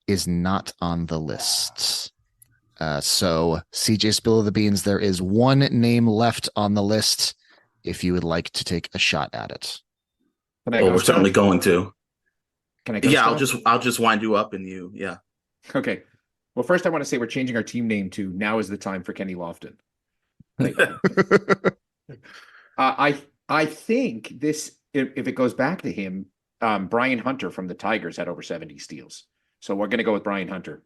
is not on the list. So CJ Spill of the Beans, there is 1 name left on the list if you would like to take a shot at it. we're certainly going to. Can I go? Yeah, I'll just wind you up and you. Yeah. Okay. Well, first I want to say we're changing our team name to Now is the Time for Kenny Lofton. I think this, if it goes back to him, Brian Hunter from the Tigers had over 70 steals. So we're going to go with Brian Hunter.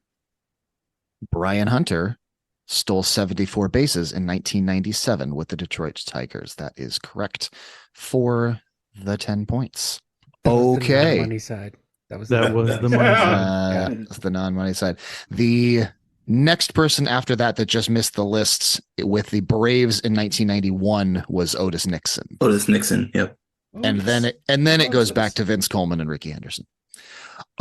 Brian Hunter stole 74 bases in 1997 with the Detroit Tigers. That is correct for the 10 points. Okay. Money side. That was the money side. That's the non-money side. The next person after that just missed the lists with the Braves in 1991 was Otis Nixon. Otis Nixon. Yep. And then it goes back to Vince Coleman and Ricky Henderson.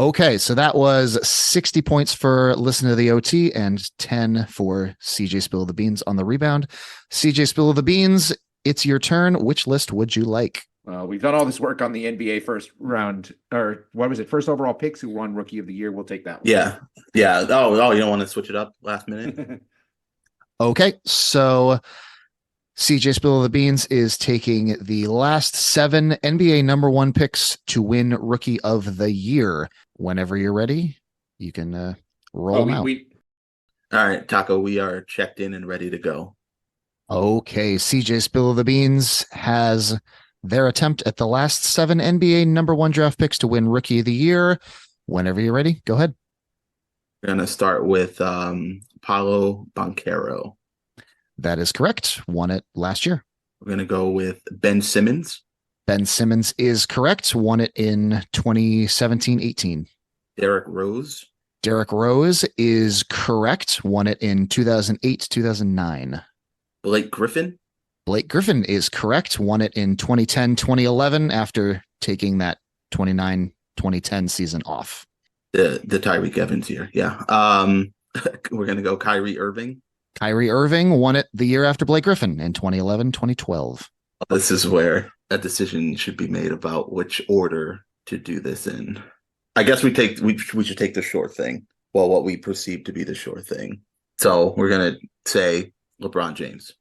Okay, so that was 60 points for Listen to the OT and 10 for CJ Spill of the Beans on the rebound. CJ Spill of the Beans, it's your turn. Which list would you like? We've done all this work on the NBA first round, or what was it? First overall picks who won Rookie of the Year. We'll take that one. Yeah. Oh, you don't want to switch it up last minute? Okay, so CJ Spill of the Beans is taking the last 7 NBA number 1 picks to win Rookie of the Year. Whenever you're ready, you can roll them out. All right, Taco, we are checked in and ready to go. Okay, CJ Spill of the Beans has their attempt at the last 7 NBA number 1 draft picks to win Rookie of the Year. Whenever you're ready, go ahead. We're going to start with Paulo Banchero. That is correct. Won it last year. We're going to go with Ben Simmons. Ben Simmons is correct. Won it in 2017-18. Derrick Rose. Derrick Rose is correct. Won it in 2008-2009. Blake Griffin. Blake Griffin is correct. Won it in 2010-2011 after taking that 2010 season off. The Tyreek Evans year. Yeah. We're going to go Kyrie Irving. Kyrie Irving won it the year after Blake Griffin in 2011-2012. This is where a decision should be made about which order to do this in. I guess we should take the short thing. Well, what we perceive to be the short thing. So we're going to say LeBron James.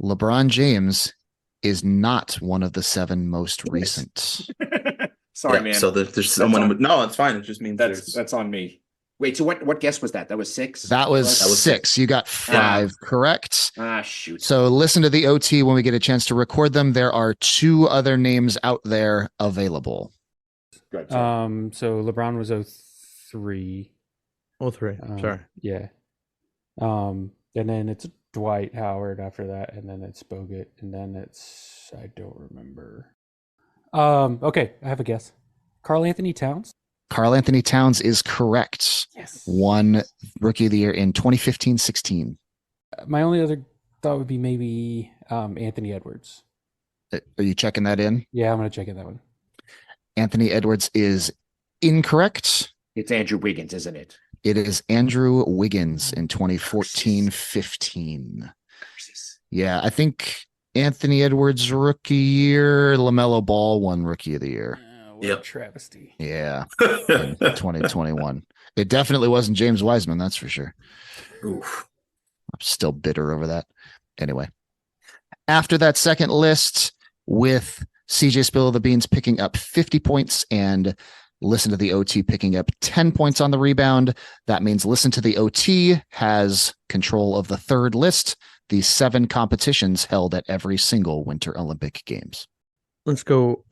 LeBron James is not one of the 7 most recent. Sorry, man. So there's someone. No, it's fine. It just means that's on me. Wait, so what guess was that? That was 6? That was 6. You got 5 correct. Shoot. So listen to the OT when we get a chance to record them. There are 2 other names out there available. Good. So LeBron was 03. 03. Sorry. Yeah. And then it's Dwight Howard after that, and then it's Bogut, and then it's I don't remember. Okay, I have a guess. Karl Anthony Towns. Karl Anthony Towns is correct. Yes. Won Rookie of the Year in 2015-16. My only other thought would be maybe Anthony Edwards. Are you checking that in? Yeah, I'm gonna check in that one. Anthony Edwards is incorrect. It's Andrew Wiggins, isn't it? It is Andrew Wiggins in 2014-15. Yeah, I think Anthony Edwards Rookie Year, LaMelo Ball won Rookie of the Year. What a travesty. Yeah, in 2021. It definitely wasn't James Wiseman, that's for sure. Oof. I'm still bitter over that. Anyway, after that second list, with CJ Spill of the Beans picking up 50 points and Listen to the OT picking up 10 points on the rebound, that means Listen to the OT has control of the third list, the 7 competitions held at every single Winter Olympic Games. Let's go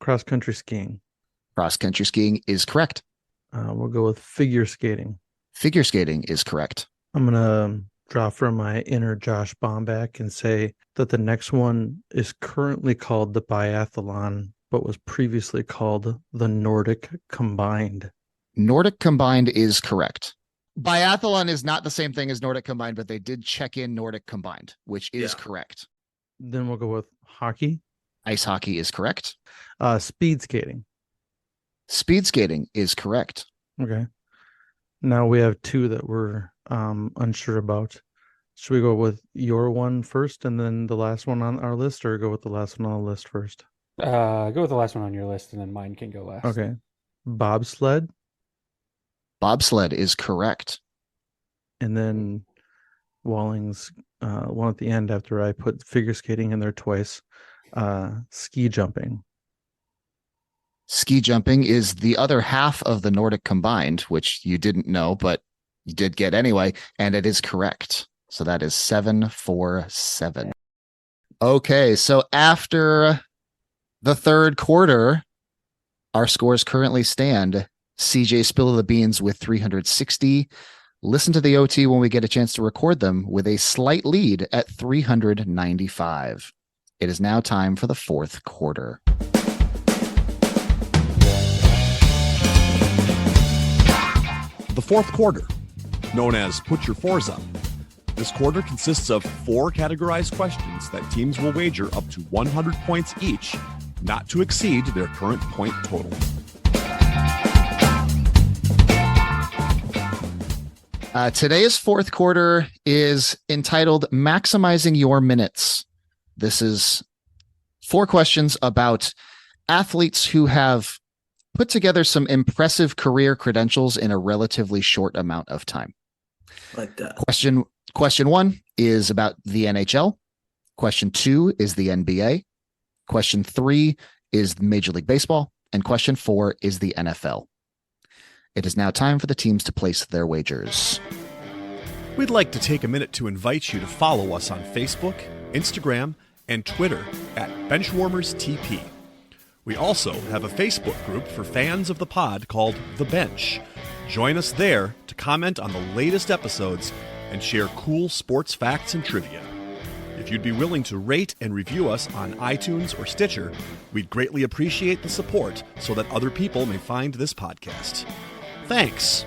cross-country skiing. Cross-country skiing is correct. We'll go with figure skating. Figure skating is correct. I'm going to draw from my inner Josh Bomback and say that the next one is currently called the biathlon, but was previously called the Nordic Combined. Nordic Combined is correct. Biathlon is not the same thing as Nordic Combined, but they did check in Nordic Combined, which is correct. Then we'll go with hockey. Ice hockey is correct. Speed skating. Speed skating is correct. Okay. Now we have 2 that we're unsure about. Should we go with your one first and then the last one on our list, or go with the last one on the list first? Go with the last one on your list, and then mine can go last. Okay. Bobsled. Bobsled is correct. And then Walling's one at the end after I put figure skating in there twice. Ski jumping. Ski jumping is the other half of the Nordic Combined, which you didn't know, but you did get anyway, and it is correct. So that is 7-4-7. Okay, so after the third quarter, our scores currently stand CJ Spill of the Beans with 360. Listen to the OT when we get a chance to record them with a slight lead at 395. It is now time for the fourth quarter. The fourth quarter, known as Put Your Fours Up. This quarter consists of 4 categorized questions that teams will wager up to 100 points each, not to exceed their current point total. Today's fourth quarter is entitled Maximizing Your Minutes. This is 4 questions about athletes who have put together some impressive career credentials in a relatively short amount of time. Like that. Question 1 is about the NHL. Question 2 is the NBA. Question 3 is Major League Baseball. And question 4 is the NFL. It is now time for the teams to place their wagers. We'd like to take a minute to invite you to follow us on Facebook, Instagram, and Twitter at BenchwarmersTP. We also have a Facebook group for fans of the pod called The Bench. Join us there to comment on the latest episodes and share cool sports facts and trivia. If you'd be willing to rate and review us on iTunes or Stitcher, we'd greatly appreciate the support so that other people may find this podcast. Thanks.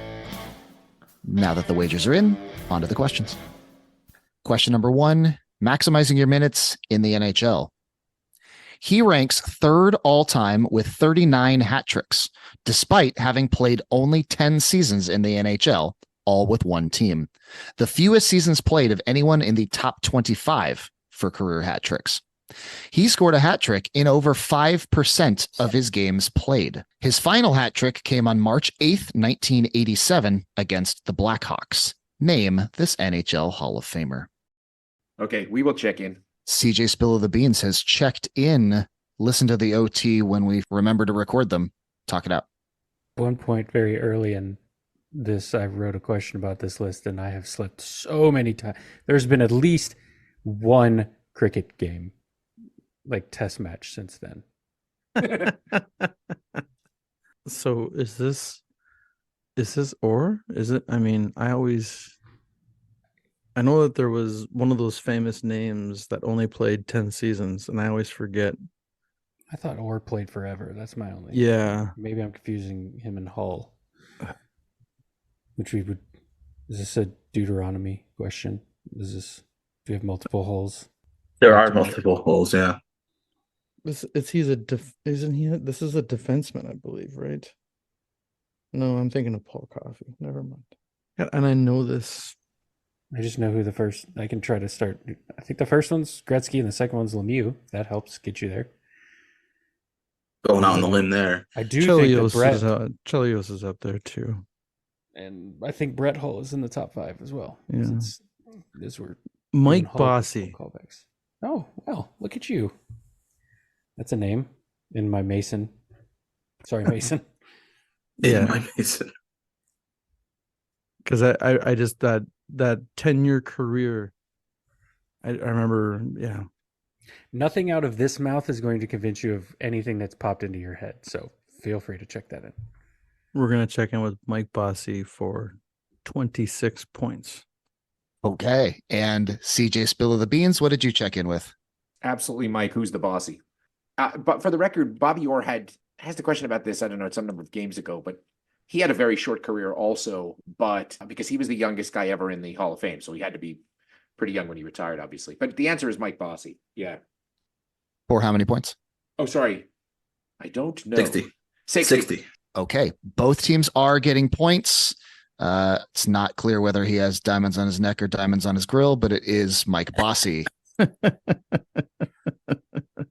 Now that the wagers are in, on to the questions. Question number 1, maximizing your minutes in the NHL. He ranks 3rd all-time with 39 hat tricks, despite having played only 10 seasons in the NHL, all with one team. The fewest seasons played of anyone in the top 25 for career hat tricks. He scored a hat trick in over 5% of his games played. His final hat trick came on March 8th, 1987 against the Blackhawks. Name this NHL Hall of Famer. Okay, we will check in. CJ Spill of the Beans has checked in. Listen to the OT when we remember to record them. Talk it out. One point very early in this, I wrote a question about this list, and I have slept so many times. There's been at least one cricket game, like test match, since then. So is this or is it? I mean, I know that there was one of those famous names that only played 10 seasons, and I always forget. I thought Orr played forever. That's my only. Yeah. Maybe I'm confusing him and Hull. Which we would. Is this a Deuteronomy question? Do we have multiple holes? There are multiple holes, yeah. Isn't he? This is a defenseman, I believe, right? No, I'm thinking of Paul Coffey. Never mind. And I know this. I just know who the first. I can try to start. I think the first one's Gretzky and the second one's Lemieux. That helps get you there. Going out on the limb there. I do think that Brett Chelios is up there too, and I think Brett Hull is in the top 5 as well. Yeah. These were Mike Bossy. Callbacks. Oh well, look at you. That's a name in my Mason. Sorry, Mason. Yeah, My Mason. Because I just that 10-year career. I remember. Yeah. Nothing out of this mouth is going to convince you of anything that's popped into your head. So feel free to check that in. We're gonna check in with Mike Bossy for 26 points. Okay. And CJ Spill of the Beans, what did you check in with? Absolutely, Mike. Who's the bossy? But for the record, Bobby Orr has the question about this. I don't know, some number of games ago, but he had a very short career also. But because he was the youngest guy ever in the Hall of Fame, so he had to be pretty young when he retired, obviously. But the answer is Mike Bossy. Yeah. For how many points? Oh, sorry. I don't know. 60. Okay. Both teams are getting points. It's not clear whether he has diamonds on his neck or diamonds on his grill, but it is Mike Bossy.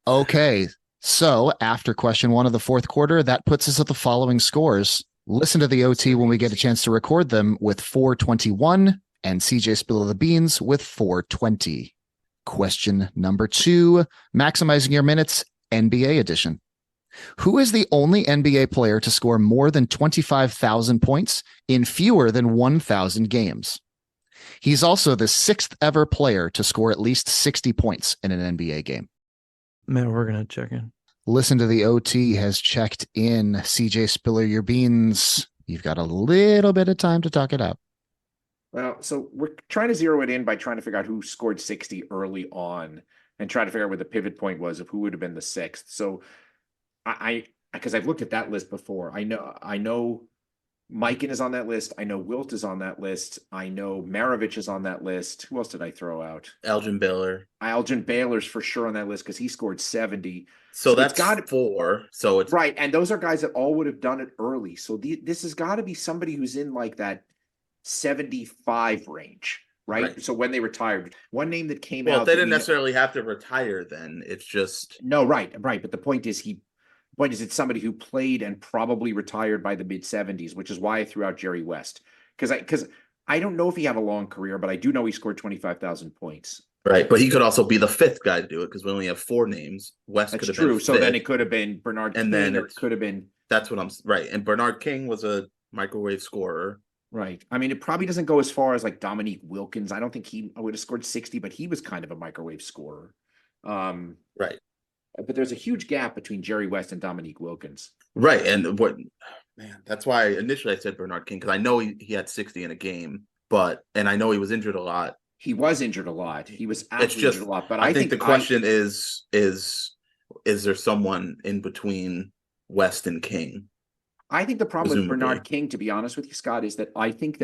Okay. So after question 1 of the 4th quarter, that puts us at the following scores. Listen to the OT when we get a chance to record them with 421 and CJ Spill of the Beans with 420. Question number 2, maximizing your minutes, NBA edition. Who is the only NBA player to score more than 25,000 points in fewer than 1,000 games? He's also the 6th ever player to score at least 60 points in an NBA game. Man, we're gonna check in. Listen to the OT has checked in. CJ Spiller your beans. You've got a little bit of time to talk it out. Well, so we're trying to zero it in by trying to figure out who scored 60 early on and try to figure out where the pivot point was of who would have been the 6th. So because I've looked at that list before, I know Mikan is on that list. I know Wilt is on that list. I know Maravich is on that list. Who else did I throw out? Elgin Baylor. Elgin Baylor's for sure on that list because he scored 70. So that's got 4. So it's right. And those are guys that all would have done it early. So this has got to be somebody who's in like that 75 range, right? So when they retired, one name that came out. Well, they didn't necessarily have to retire then. It's just. No, right. But the point is it's somebody who played and probably retired by the mid 70s, which is why I threw out Jerry West. Because I don't know if he had a long career, but I do know he scored 25,000 points. Right, but he could also be the fifth guy to do it because we only have 4 names. West That's could have true. been So then fifth, it could have been Bernard and King, then or it could have been that's what I'm right. And Bernard King was a microwave scorer. right. I mean, it probably doesn't go as far as like Dominique Wilkins. I don't think he would have scored 60, but he was kind of a microwave scorer. Right, But there's a huge gap between Jerry West and Dominique Wilkins. right, and what man? That's why initially I said Bernard King because I know he had 60 in a game, and I know he was injured a lot. He was injured a lot. He was It's absolutely just injured a lot. But I think the question is there someone in between West and King? I think the problem with Presumably. Bernard King, to be honest with you, Scott, is that I think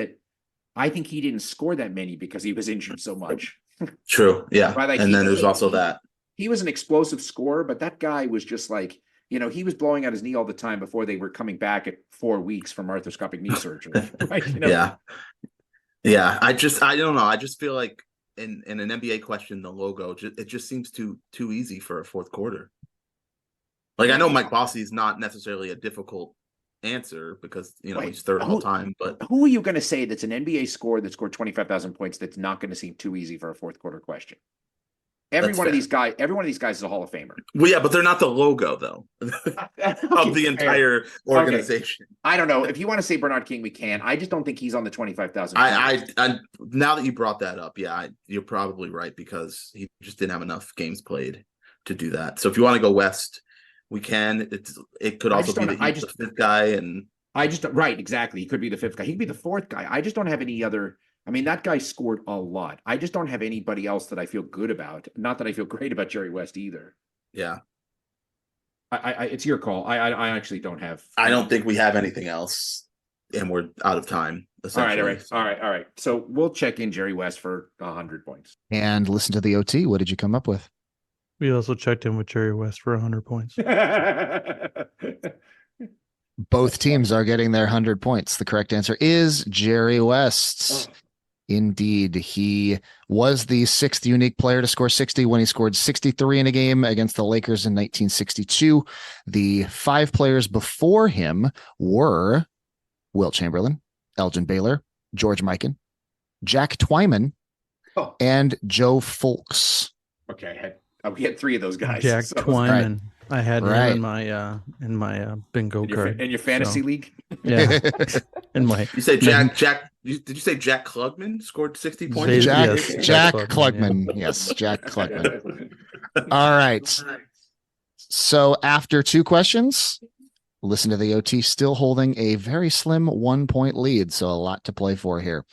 he didn't score that many because he was injured so much. True, yeah, Right, like and then there's also he- that. He was an explosive scorer, but that guy was just like, he was blowing out his knee all the time before they were coming back at 4 weeks from arthroscopic knee surgery. Right? Yeah. I don't know. I just feel like in an NBA question, the logo it just seems too easy for a fourth quarter. Like I know Mike Bossy is not necessarily a difficult answer because Wait, he's third all time, but Who are you going to say that's an NBA scorer that scored 25,000 points that's not going to seem too easy for a fourth quarter question? Every That's one of fair. these guys is a Hall of Famer. well, yeah, but they're not the logo though of the entire organization. I don't know. If you want to say Bernard King, we can. I just don't think he's on the 25,000. I now that you brought that up, you're probably right because he just didn't have enough games played to do that. So if you want to go West, we can. It could also be the fifth guy, and right, exactly. He could be the fifth guy. He could be the fourth guy. I just don't have any other. I mean, that guy scored a lot. I just don't have anybody else that I feel good about. Not that I feel great about Jerry West either. yeah. It's your call. I actually don't have. I don't think we have anything else, and we're out of time. All right. So we'll check in Jerry West for 100 points. And listen to the OT. What did you come up with? We also checked in with Jerry West for 100 points. Both teams are getting their 100 points. The correct answer is Jerry West. Indeed, he was the 6th unique player to score 60 when he scored 63 in a game against the Lakers in 1962. The 5 players before him were Wilt Chamberlain, Elgin Baylor, George Mikan, Jack Twyman, and Joe Fulks. Okay, we had 3 of those guys. Jack Twyman. I had him in my bingo card. In your fantasy league? Yeah. In my You say Jack did you say Jack Klugman scored 60 points? Jack Klugman. Yes, Jack Klugman. All right. So after 2 questions, listen to the OT, still holding a very slim 1-point lead. So a lot to play for here.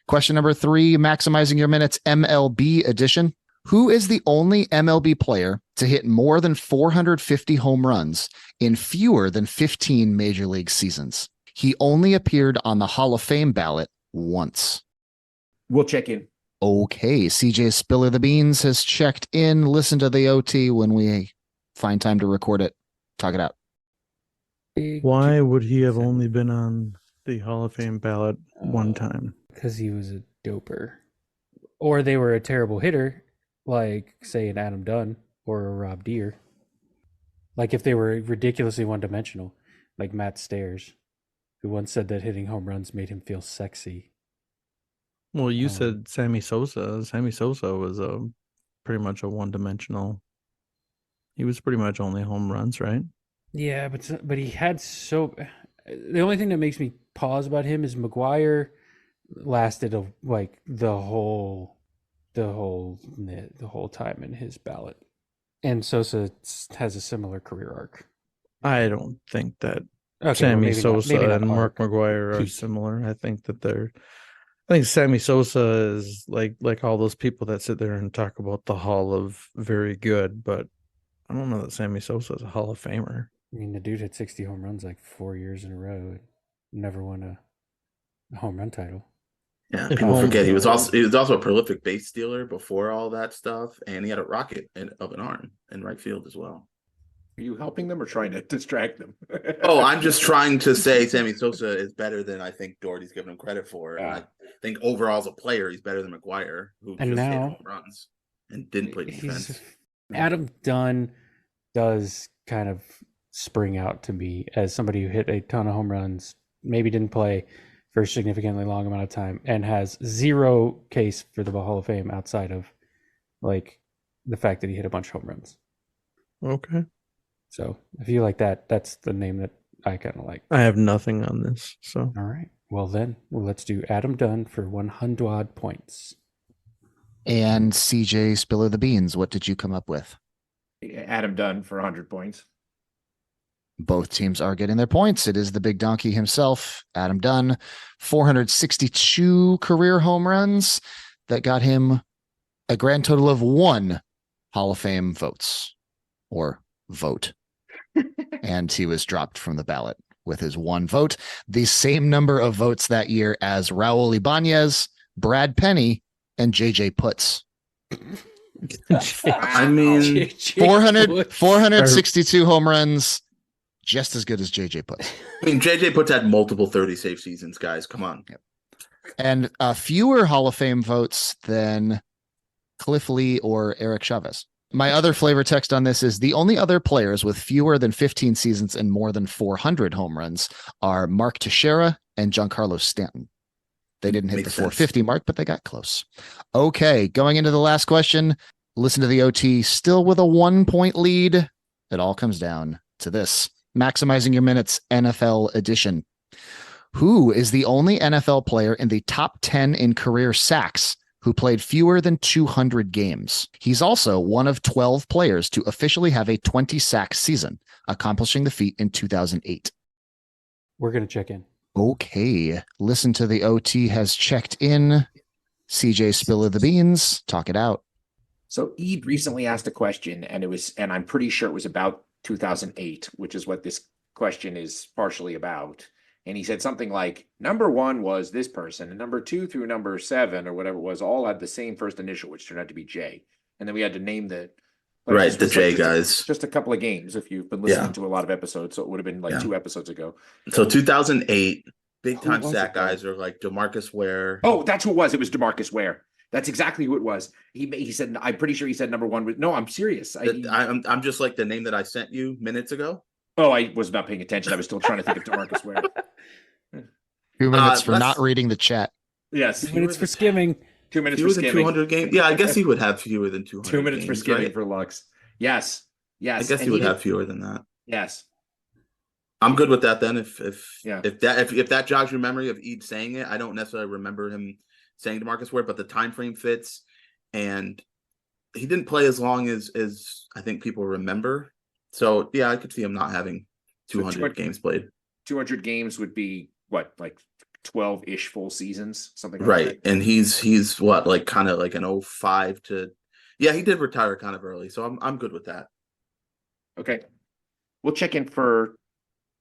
Question number 3, maximizing your minutes, MLB edition. Who is the only MLB player to hit more than 450 home runs in fewer than 15 major league seasons? He only appeared on the Hall of Fame ballot once. We'll check in. Okay, CJ Spiller the Beans has checked in. Listen to the OT when we find time to record it. Talk it out. Why would he have only been on the Hall of Fame ballot one time? Because he was a doper. Or they were a terrible hitter, like, say, an Adam Dunn or a Rob Deere. Like, if they were ridiculously one-dimensional, like Matt Stairs, who once said that hitting home runs made him feel sexy. Well, you said Sammy Sosa. Sammy Sosa was pretty much a one-dimensional. He was pretty much only home runs, right? Yeah, but he had so. The only thing that makes me pause about him is McGuire lasted the whole time in his ballot, and Sosa has a similar career arc. I don't think that Okay, Sammy well, Sosa not and Mark arc. McGuire are similar. I think Sammy Sosa is like all those people that sit there and talk about the Hall of Very Good, but I don't know that Sammy Sosa is a Hall of Famer. I mean, the dude had 60 home runs like 4 years in a row and never won a home run title. Yeah, people forget he was also a prolific base stealer before all that stuff, and he had a rocket of an arm in right field as well. Are you helping them or trying to distract them? Oh, I'm just trying to say Sammy Sosa is better than I think Doherty's giving him credit for. And I think overall as a player, he's better than McGuire, who And just hit now- home runs and didn't play defense. Adam Dunn does kind of spring out to me as somebody who hit a ton of home runs, maybe didn't play for a significantly long amount of time, and has zero case for the Hall of Fame outside of like the fact that he hit a bunch of home runs. Okay. So if you like that, that's the name that I kind of like. I have nothing on this. So All right. Well, then let's do Adam Dunn for 100 points. And CJ Spiller the Beans, what did you come up with? Adam Dunn for 100 points. Both teams are getting their points. It is the big donkey himself, Adam Dunn, 462 career home runs that got him a grand total of 1 Hall of Fame votes or vote. And he was dropped from the ballot with his 1 vote. The same number of votes that year as Raul Ibanez, Brad Penny, and JJ Putz. I mean, 462 home runs, just as good as JJ Putz. JJ Putz had multiple 30 save seasons, guys. Come on. Yep. And fewer Hall of Fame votes than Cliff Lee or Eric Chavez. My other flavor text on this is the only other players with fewer than 15 seasons and more than 400 home runs are Mark Teixeira and Giancarlo Stanton. They didn't hit Makes the 450 mark, but they got close. Okay, going into the last question, listen to the OT, still with a 1-point lead. It all comes down to this. Maximizing your minutes, NFL edition. Who is the only NFL player in the top 10 in career sacks who played fewer than 200 games? He's also one of 12 players to officially have a 20-sack season, accomplishing the feat in 2008. We're going to check in. Okay, listen to the OT has checked in. CJ Spiller the Beans, talk it out. So Ede recently asked a question, and I'm pretty sure it was about 2008, which is what this question is partially about. And he said something like, number 1 was this person, and number 2 through number 7 or whatever it was, all had the same first initial, which turned out to be J. And then we had to name the J guys. Just a couple of games if you've been listening to a lot of episodes. So it would have been like 2 episodes ago. So 2008, big time sack guys are like DeMarcus Ware. Oh, that's who it was. It was DeMarcus Ware. That's exactly who it was. He said, I'm pretty sure he said number 1. No, I'm serious. I'm just like the name that I sent you minutes ago. Oh, I was not paying attention. I was still trying to think of DeMarcus Ware. 2 minutes for not reading the chat. Yes. 2 minutes for skimming. 2 minutes fewer for than skimming. 200 games. Yeah, I guess he would have fewer than 200. 2 minutes for skimming right? for Lux. Yes. I guess he would have fewer than that. Yes. I'm good with that then. If that jogs your memory of Ede saying it, I don't necessarily remember him saying DeMarcus Ware, but the time frame fits, and he didn't play as long as I think people remember. So yeah, I could see him not having 200 games played. 200 games would be what, like 12-ish full seasons, something like right. that. And he's what, like kind of like an 05 to, yeah, he did retire kind of early, so I'm good with that. Okay, we'll check in for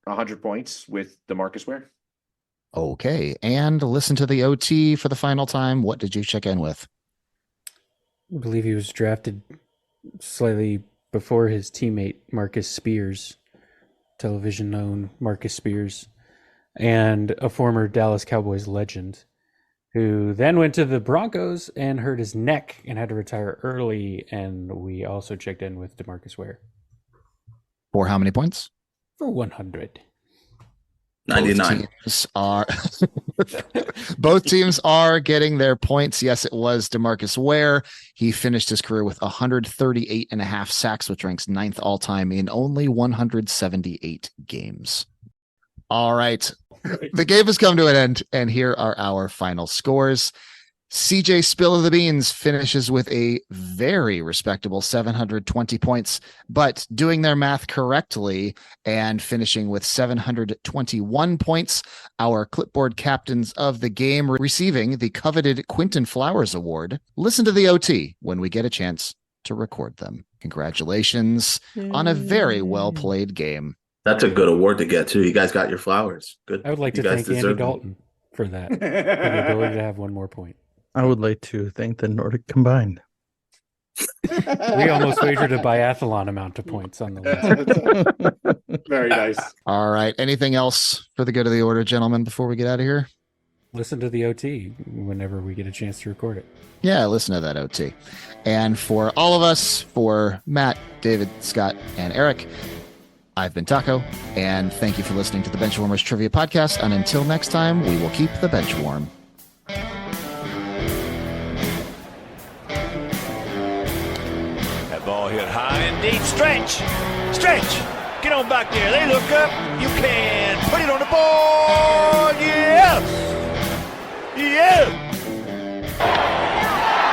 100 points with DeMarcus Ware. Okay, and listen to the OT for the final time. What did you check in with? I believe he was drafted slightly before his teammate Marcus Spears, television known Marcus Spears, and a former Dallas Cowboys legend who then went to the Broncos and hurt his neck and had to retire early. And we also checked in with DeMarcus Ware. For how many points? For 100. 99. Both teams are getting their points. Yes, it was DeMarcus Ware. He finished his career with 138 and a half sacks, which ranks 9th all time in only 178 games. All right. The game has come to an end, and here are our final scores. CJ Spill of the Beans finishes with a very respectable 720 points, but doing their math correctly and finishing with 721 points, our clipboard captains of the game receiving the coveted Quentin Flowers Award. Listen to the OT when we get a chance to record them. Congratulations on a very well played game. That's a good award to get too. You guys got your flowers. Good. I would like to thank Andy Dalton for that, for the ability to have one more point. I would like to thank the Nordic Combined. We almost wagered a biathlon amount of points on the list. Very nice. All right. Anything else for the good of the order, gentlemen, before we get out of here? Listen to the OT whenever we get a chance to record it. Yeah, listen to that OT. And for all of us, for Matt, David, Scott, and Eric, I've been Taco, and thank you for listening to the Benchwarmers Trivia Podcast. And until next time, we will keep the bench warm. indeed. Stretch. Get on back there. They look up. You can put it on the board. Yes.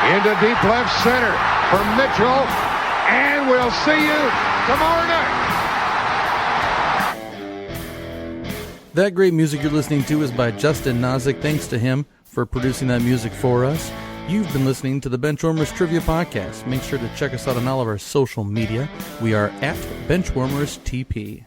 Into deep left center for Mitchell. And we'll see you tomorrow night. That great music you're listening to is by Justin Nozick. Thanks to him for producing that music for us. You've been listening to the Benchwarmers Trivia Podcast. Make sure to check us out on all of our social media. We are at BenchwarmersTP.